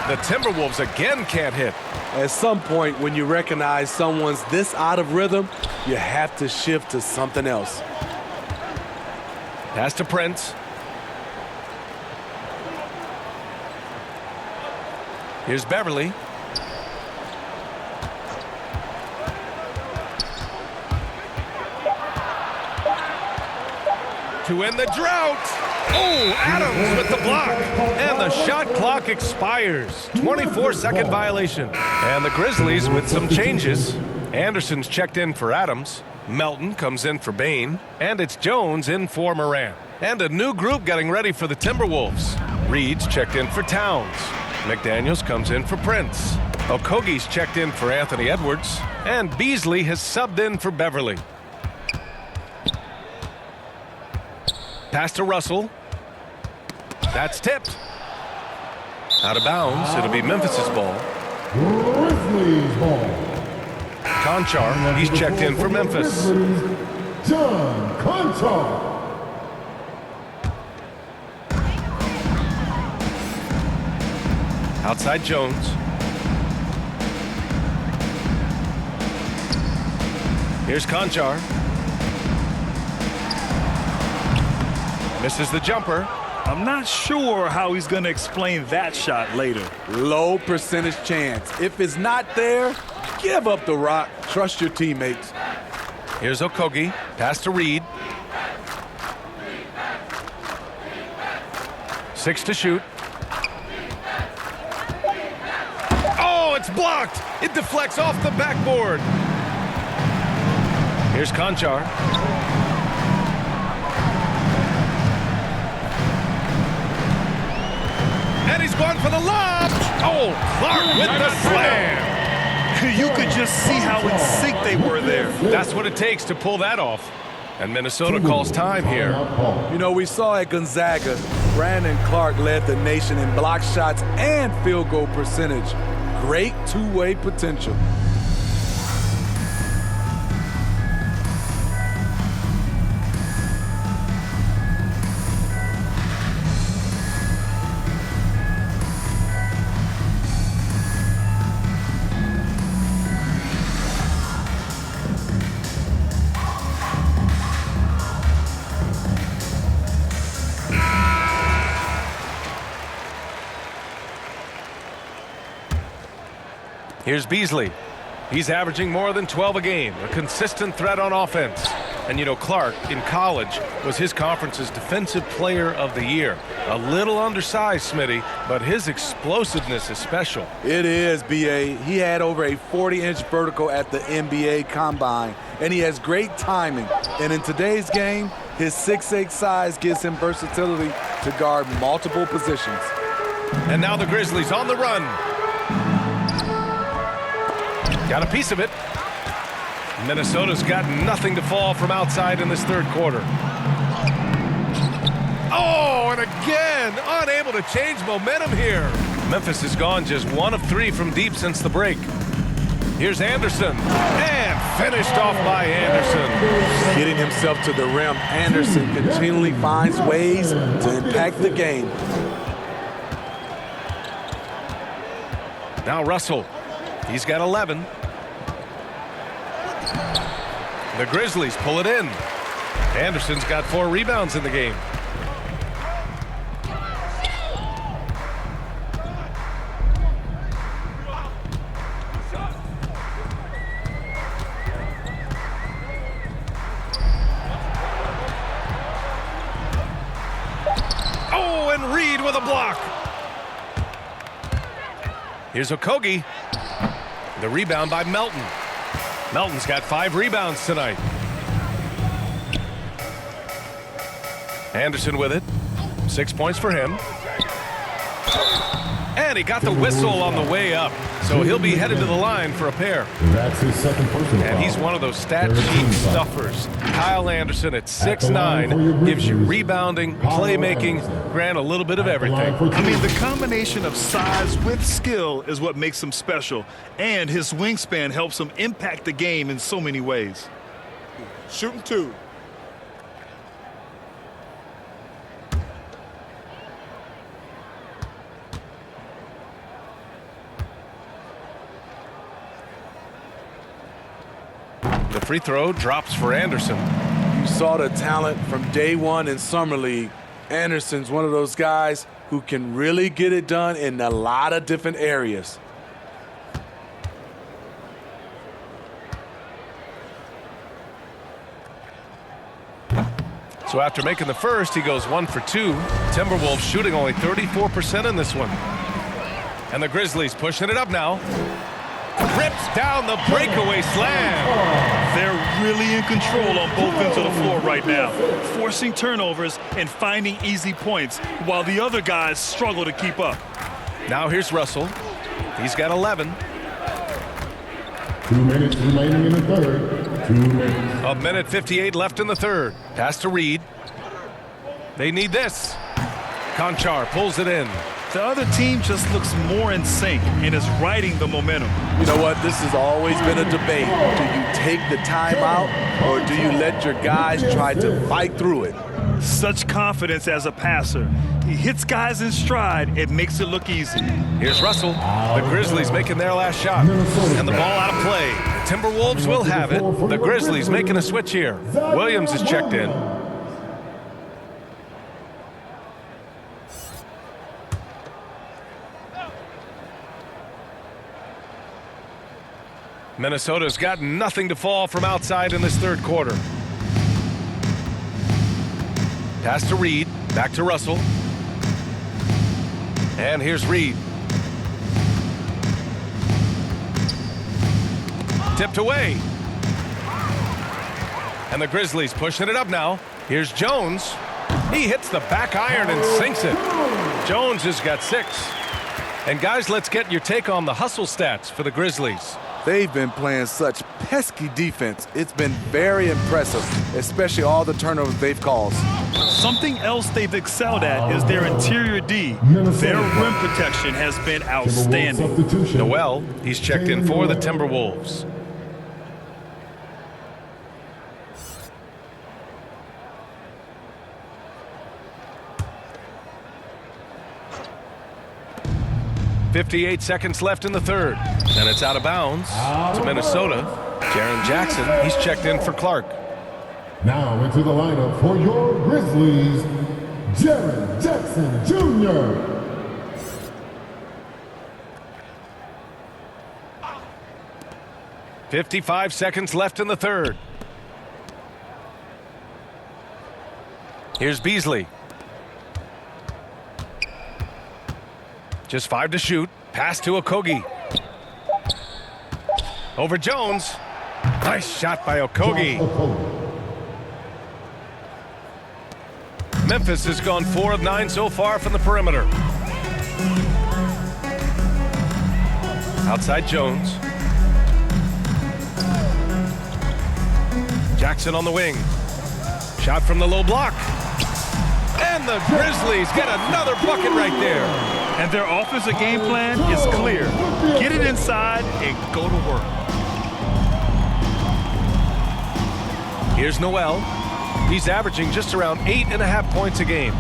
The Timberwolves again can't hit. At some point, when you recognize someone's this out of rhythm, you have to shift to something else. Pass to Prince. Here's Beverly. To end the drought. Oh, Adams with the block. And the shot clock expires. 24-second violation. And the Grizzlies with some changes. Anderson's checked in for Adams. Melton comes in for Bain. And it's Jones in for Morant. And a new group getting ready for the Timberwolves. Reed's checked in for Towns. McDaniels comes in for Prince. Okogie's checked in for Anthony Edwards. And Beasley has subbed in for Beverly. Pass to Russell. That's tipped. Out of bounds. It'll be Memphis's ball. Grizzlies ball. Conchar, he's checked in for Memphis. John Conchar. Outside Jones. Here's Conchar. Misses the jumper. I'm not sure how he's going to explain that shot later. Low percentage chance. If it's not there, give up the rock. Trust your teammates. Here's Okogie. Pass to Reed. 6 to shoot. Oh, it's blocked. It deflects off the backboard. Here's Conchar. And he's going for the lob. Oh, Clark with the slam. You could just see how in sync they were there. That's what it takes to pull that off. And Minnesota calls time here. You know, we saw at Gonzaga, Brandon Clark led the nation in block shots and field goal percentage. Great two-way potential. Here's Beasley. He's averaging more than 12 a game, a consistent threat on offense. And you know, Clark in college was his conference's defensive player of the year. A little undersized, Smitty, but his explosiveness is special. It is, B.A. He had over a 40-inch vertical at the NBA Combine, and he has great timing. And in today's game, his 6'8" size gives him versatility to guard multiple positions. And now the Grizzlies on the run. Got a piece of it. Minnesota's got nothing to fall from outside in this third quarter. Oh, and again, unable to change momentum here. Memphis has gone just 1 of 3 from deep since the break. Here's Anderson, and finished off by Anderson. Getting himself to the rim, Anderson continually finds ways to impact the game. Now Russell, he's got 11. The Grizzlies pull it in. Anderson's got 4 rebounds in the game. Oh, and Reed with a block. Here's Okogie. The rebound by Melton. Melton's got 5 rebounds tonight. Anderson with it. 6 points for him. And he got the whistle on the way up. So he'll be headed to the line for a pair. That's his second personal And he's one of those stat sheet stuffers. Kyle Anderson at 6'9", gives you rebounding, playmaking, grant a little bit of everything. I mean, the combination of size with skill is what makes him special. And his wingspan helps him impact the game in so many ways. Shooting 2. The free throw drops for Anderson. You saw the talent from day one in Summer League. Anderson's one of those guys who can really get it done in a lot of different areas. So after making the first, he goes 1 for 2. Timberwolves shooting only 34% in this one. And the Grizzlies pushing it up now. Rips down the breakaway slam. They're really in control on both ends of the floor right now, forcing turnovers and finding easy points while the other guys struggle to keep up. Now here's Russell. He's got 11. 2 minutes remaining in the third. 2 minutes. A minute 58 left in the third. Pass to Reed. They need this. Conchar pulls it in. The other team just looks more in sync and is riding the momentum. You know what? This has always been a debate. Do you take the timeout or do you let your guys try to fight through it? Such confidence as a passer. He hits guys in stride. It makes it look easy. Here's Russell. The Grizzlies making their last shot. And the ball out of play. Timberwolves will have it. The Grizzlies making a switch here. Williams is checked in. Minnesota's got nothing to fall from outside in this third quarter. Pass to Reed. Back to Russell. And here's Reed. Tipped away. And the Grizzlies pushing it up now. Here's Jones. He hits the back iron and sinks it. Jones has got 6. And guys, let's get your take on the hustle stats for the Grizzlies. They've been playing such pesky defense. It's been very impressive, especially all the turnovers they've caused. Something else they've excelled at is their interior D. Their rim protection has been outstanding. Noel, he's checked in for the Timberwolves. .58 seconds left in the third. And it's out of bounds to Minnesota. Jaren Jackson, he's checked in for Clark. Now into the lineup for your Grizzlies, Jaren Jackson Jr. .55 seconds left in the third. Here's Beasley. Just 5 to shoot. Pass to Okogie. Over Jones. Nice shot by Okogie. Memphis has gone 4 of 9 so far from the perimeter. Outside Jones. Jackson on the wing. Shot from the low block. And the Grizzlies get another bucket right there. And their offensive game plan is clear. Get it inside and go to work. Here's Noel. He's averaging just around 8.5 points a game.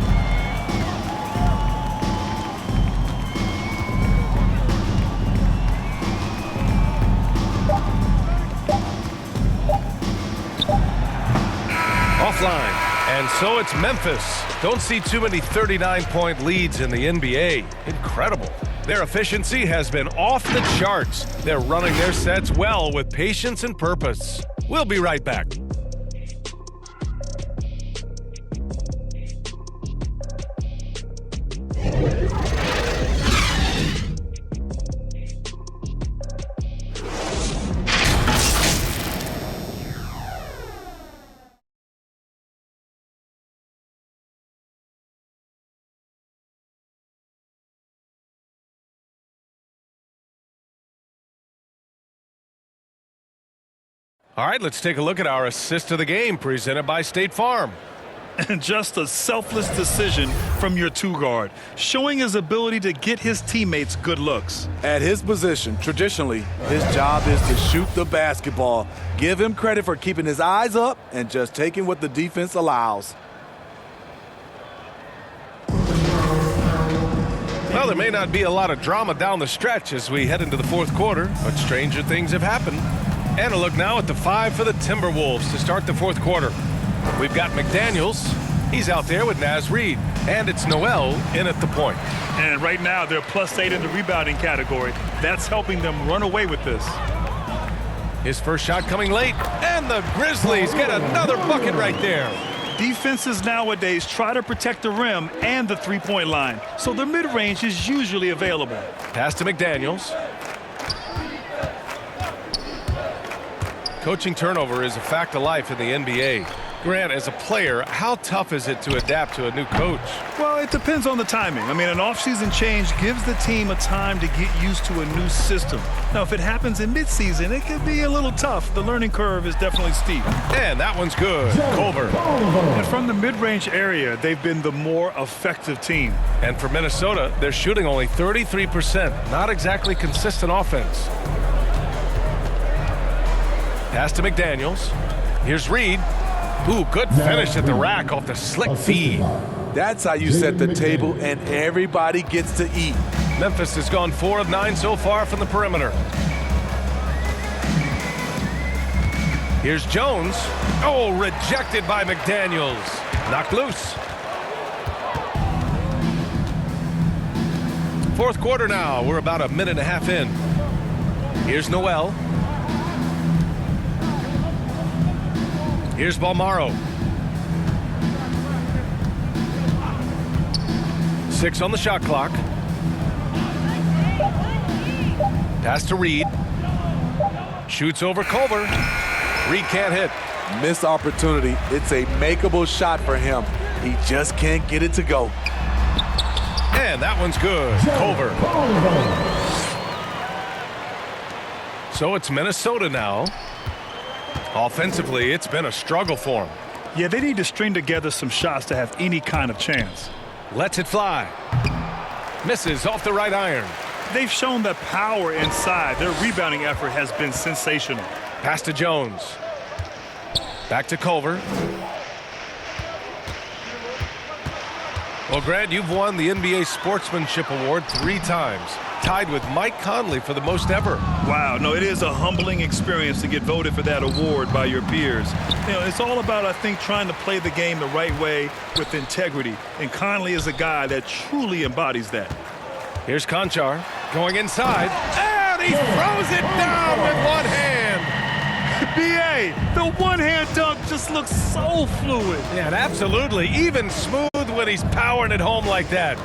Offline. And so it's Memphis. Don't see too many 39-point leads in the NBA. Incredible. Their efficiency has been off the charts. They're running their sets well with patience and purpose. We'll be right back. All right, let's take a look at our assist of the game presented by State Farm. And just a selfless decision from your two-guard, showing his ability to get his teammates good looks. At his position, traditionally, his job is to shoot the basketball. Give him credit for keeping his eyes up and just taking what the defense allows. Well, there may not be a lot of drama down the stretch as we head into the fourth quarter, but stranger things have happened. And a look now at the 5 for the Timberwolves to start the fourth quarter. We've got McDaniels. He's out there with Naz Reid. And it's Noel in at the point. And right now, they're +8 in the rebounding category. That's helping them run away with this. His first shot coming late. And the Grizzlies get another bucket right there. Defenses nowadays try to protect the rim and the three-point line, so the mid-range is usually available. Pass to McDaniels. Coaching turnover is a fact of life in the NBA. Grant, as a player, how tough is it to adapt to a new coach? Well, it depends on the timing. I mean, an off-season change gives the team a time to get used to a new system. Now, if it happens in midseason, it could be a little tough. The learning curve is definitely steep. And that one's good. Culver. And from the mid-range area, they've been the more effective team. And for Minnesota, they're shooting only 33%. Not exactly consistent offense. Pass to McDaniels. Here's Reid. Ooh, good finish at the rack off the slick feed. That's how you set the table and everybody gets to eat. Memphis has gone 4 of 9 so far from the perimeter. Here's Jones. Oh, rejected by McDaniels. Knocked loose. Fourth quarter now. We're about a minute and a half in. Here's Noel. Here's Balmaro. 6 on the shot clock. Pass to Reid. Shoots over Culver. Reid can't hit. Missed opportunity. It's a makeable shot for him. He just can't get it to go. And that one's good. Culver. So it's Minnesota now. Offensively, it's been a struggle for them. Yeah, they need to string together some shots to have any kind of chance. Lets it fly. Misses off the right iron. They've shown that power inside. Their rebounding effort has been sensational. Pass to Jones. Back to Culver. Well, Grant, you've won the NBA Sportsmanship Award 3 times. Tied with Mike Conley for the most ever. Wow, no, it is a humbling experience to get voted for that award by your peers. You know, it's all about, I think, trying to play the game the right way with integrity. And Conley is a guy that truly embodies that. Here's Conchar going inside. And he throws it down with one hand. B.A., the one-hand dunk just looks so fluid. Yeah, absolutely. Even smooth when he's powering it home like that.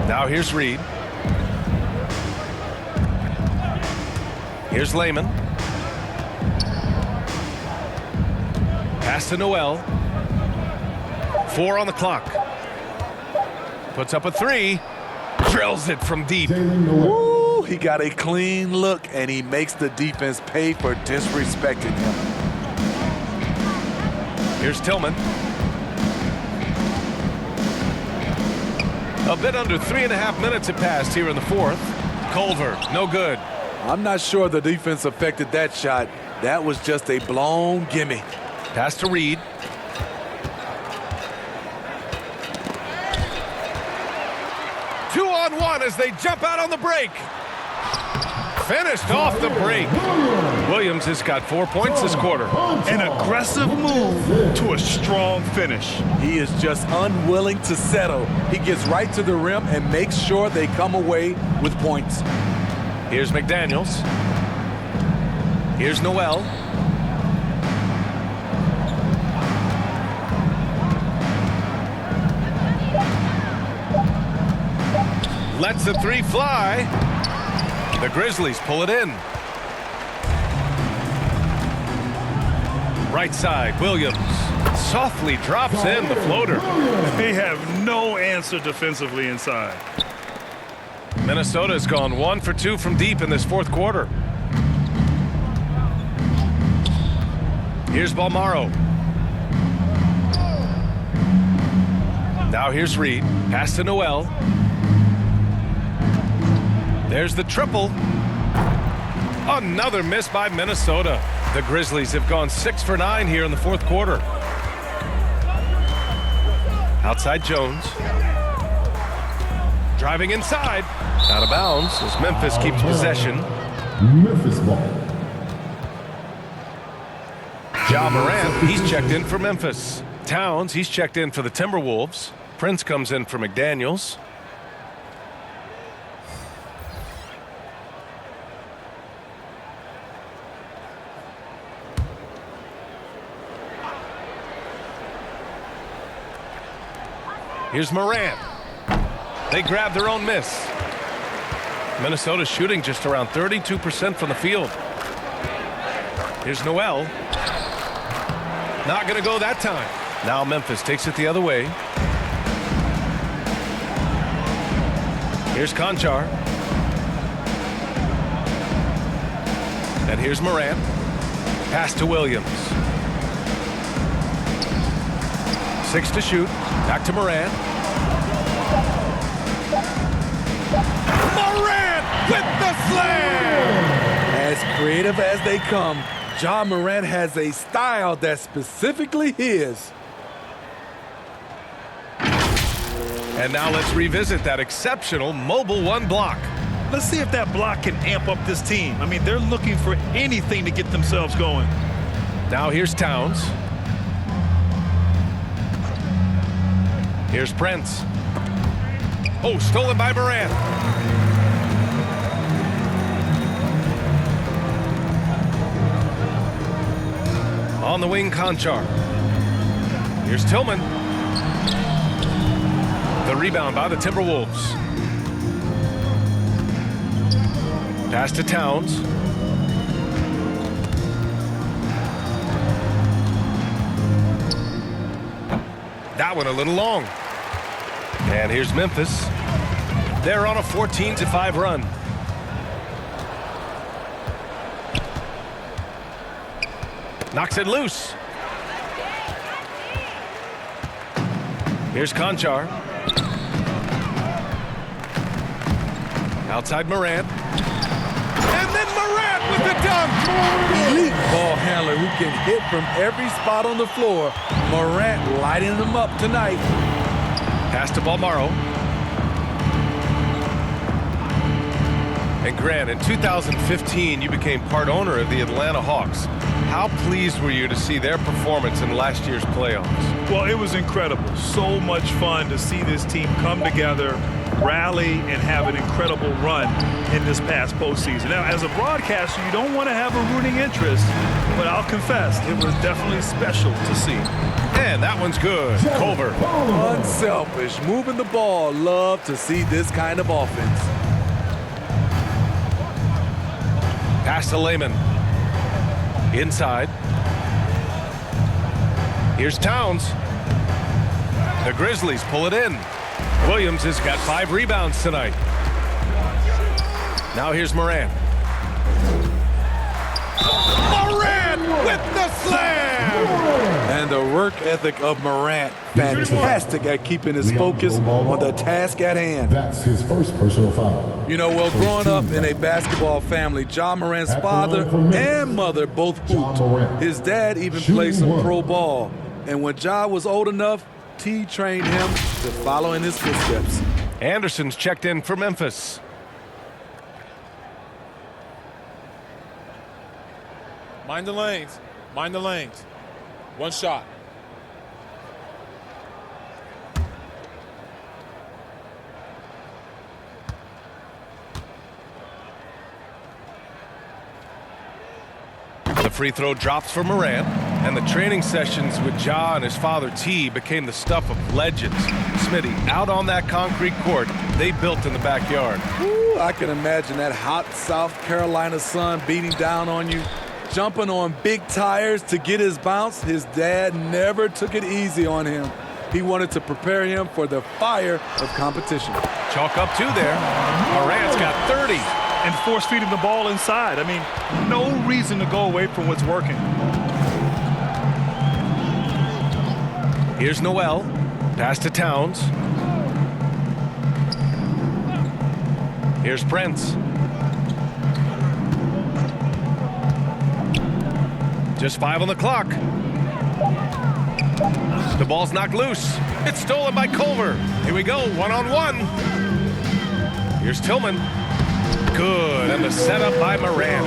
Now here's Reid. Here's Layman. Pass to Noel. 4 on the clock. Puts up a 3. Drills it from deep. Woo, he got a clean look, and he makes the defense pay for disrespecting him. Here's Tillman. A bit under 3.5 minutes have passed here in the fourth. Culver, no good. I'm not sure the defense affected that shot. That was just a blown gimme. Pass to Reed. Two-on-one as they jump out on the break. Finished off the break. Williams has got 4 points this quarter. An aggressive move to a strong finish. He is just unwilling to settle. He gets right to the rim and makes sure they come away with points. Here's McDaniels. Here's Noel. Lets the three fly. The Grizzlies pull it in. Right side, Williams softly drops in the floater. They have no answer defensively inside. Minnesota has gone 1 for 2 from deep in this fourth quarter. Here's Balmaro. Now here's Reed. Pass to Noel. There's the triple. Another miss by Minnesota. The Grizzlies have gone 6 for 9 here in the fourth quarter. Outside Jones. Driving inside. Out of bounds as Memphis keeps possession. Memphis ball. Jamorant, he's checked in for Memphis. Towns, he's checked in for the Timberwolves. Prince comes in for McDaniels. Here's Morant. They grab their own miss. Minnesota shooting just around 32% from the field. Here's Noel. Not going to go that time. Now Memphis takes it the other way. Here's Conchar. And here's Morant. Pass to Williams. 6 to shoot. Back to Morant. Morant with the slam! As creative as they come, Ja Morant has a style that's specifically his. And now let's revisit that exceptional mobile one block. Let's see if that block can amp up this team. I mean, they're looking for anything to get themselves going. Now here's Towns. Here's Prince. Oh, stolen by Morant. On the wing, Conchar. Here's Tillman. The rebound by the Timberwolves. Pass to Towns. That one a little long. And here's Memphis. They're on a 14-5 run. Knocks it loose. Here's Conchar. Outside Morant. And then Morant with the dunk. Elite ball handler who can hit from every spot on the floor. Morant lighting them up tonight. Pass to Balmaro. And Grant, in 2015, you became part owner of the Atlanta Hawks. How pleased were you to see their performance in last year's playoffs? Well, it was incredible. So much fun to see this team come together, rally, and have an incredible run in this past postseason. Now, as a broadcaster, you don't want to have a rooting interest, but I'll confess, it was definitely special to see. And that one's good. Culver. Unselfish, moving the ball. Love to see this kind of offense. Pass to Layman. Inside. Here's Towns. The Grizzlies pull it in. Williams has got 5 rebounds tonight. Now here's Morant. Morant with the slam! And the work work ethic of Morant, fantastic at keeping his focus on the task at hand. That's his first personal foul. You know, well, growing up in a basketball family, Morant's father and mother both hooped. His dad even played some pro ball. And when was old enough, T trained him to follow in his footsteps. Anderson's checked in for Memphis. Mind the lanes. Mind the lanes. One shot. The free throw drops for Morant, and the training sessions with Ja and his father T became the stuff of legends. Smitty, out on that concrete court they built in the backyard. Ooh, I can imagine that hot South Carolina sun beating down on you, jumping on big tires to get his bounce. His dad never took it easy on him. He wanted to prepare him for the fire of competition. Chalk up two there. Morant's got 30. And force-feeding the ball inside. I mean, no reason to go away from what's working. Here's Noel. Pass to Towns. Here's Prince. Just 5 on the clock. The ball's knocked loose. It's stolen by Culver. Here we go, one-on-one. Here's Tillman. Good, and the setup by Morant.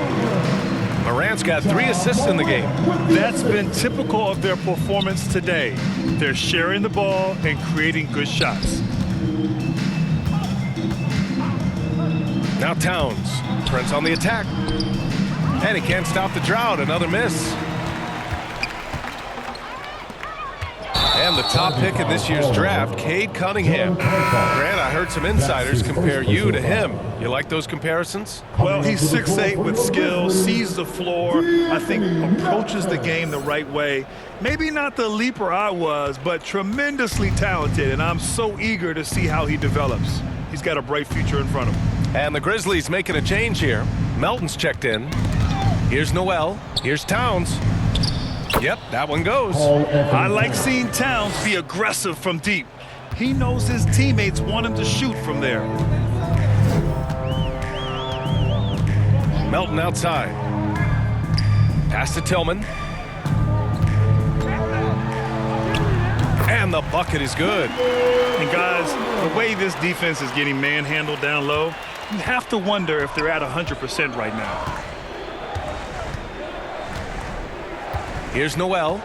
Morant's got 3 assists in the game. That's been typical of their performance today. They're sharing the ball and creating good shots. Now Towns. Prince on the attack. And he can't stop the drought. Another miss. And the top pick in this year's draft, Cade Cunningham. Grant, I heard some insiders compare you to him. You like those comparisons? Well, he's 6'8" with skill, sees the floor, I think approaches the game the right way. Maybe not the leaper I was, but tremendously talented, and I'm so eager to see how he develops. He's got a bright future in front of him. And the Grizzlies making a change here. Melton's checked in. Here's Noel. Here's Towns. Yep, that one goes. I like seeing Towns be aggressive from deep. He knows his teammates want him to shoot from there. Melton outside. Pass to Tillman. And the bucket is good. And guys, the way this defense is getting manhandled down low, you have to wonder if they're at 100% right now. Here's Noel.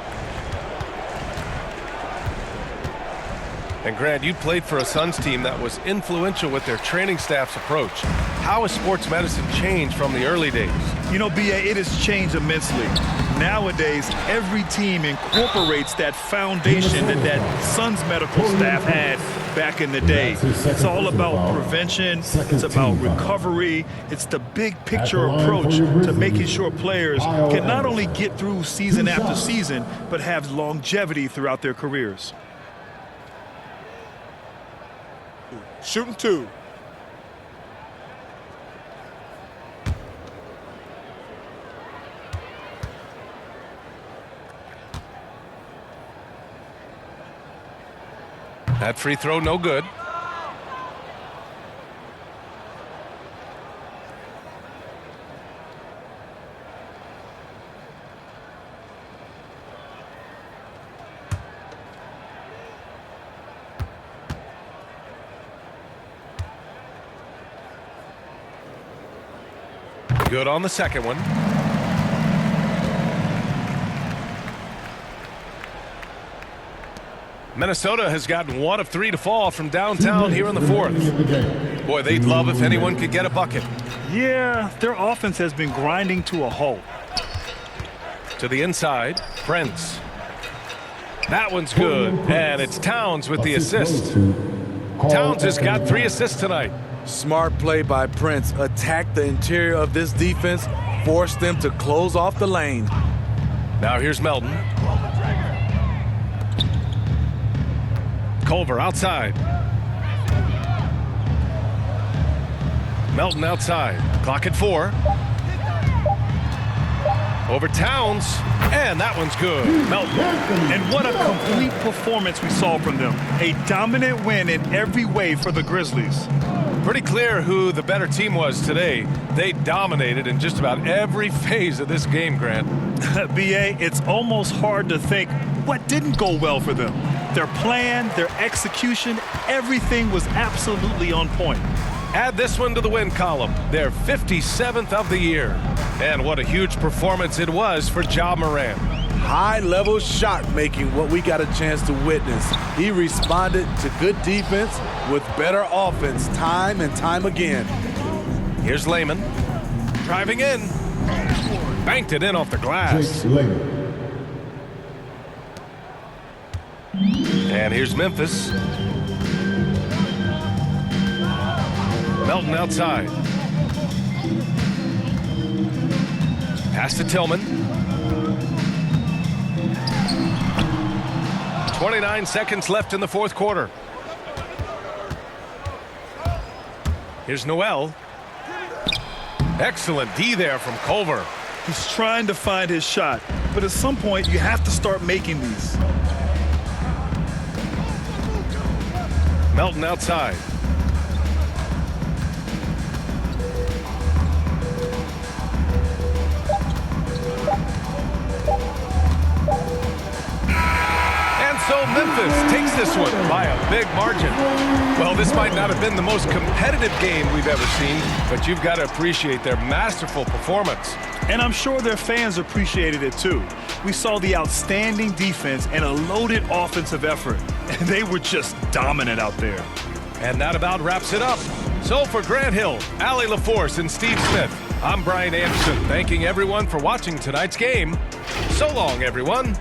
And Grant, you played for a Suns team that was influential with their training staff's approach. How has sports medicine changed from the early days? You know, B.A., it has changed immensely. Nowadays, every team incorporates that foundation that Suns medical staff had back in the day. It's all about prevention. It's about recovery. It's the big picture approach to making sure players can not only get through season after season, but have longevity throughout their careers. Shooting 2. That free throw, no good. Good on the second one. Minnesota has gotten 1 of 3 to fall from downtown here in the 4th. Boy, they'd love if anyone could get a bucket. Yeah, their offense has been grinding to a halt. To the inside, Prince. That one's good, and it's Towns with the assist. Towns has got 3 assists tonight. Smart play by Prince. Attack the interior of this defense, force them to close off the lane. Now here's Melton. Culver outside. Melton outside. Clock at 4. Over Towns, and that one's good. Melton. And what a complete performance we saw from them. A dominant win in every way for the Grizzlies. Pretty clear who the better team was today. They dominated in just about every phase of this game, Grant. B.A., it's almost hard to think what didn't go well for them. Their plan, their execution, everything was absolutely on point. Add this one to the win column, their 57th of the year. And what a huge performance it was for jamorant. High-level shot making, what we got a chance to witness. He responded to good defense with better offense time and time again. Here's Layman, driving in, banked it in off the glass. And here's Memphis. Melton outside. Pass to Tillman. 29 seconds left in the fourth quarter. Here's Noel. Excellent D there from Culver. He's trying to find his shot, but at some point you have to start making these. Melton outside. So Memphis takes this one by a big margin. Well, this might not have been the most competitive game we've ever seen, but you've got to appreciate their masterful performance. And I'm sure their fans appreciated it too. We saw the outstanding defense and a loaded offensive effort, and they were just dominant out there. And that about wraps it up. So for Grant Hill, Allie LaForce, and Steve Smith, I'm Brian Anderson, thanking everyone for watching tonight's game. So long, everyone.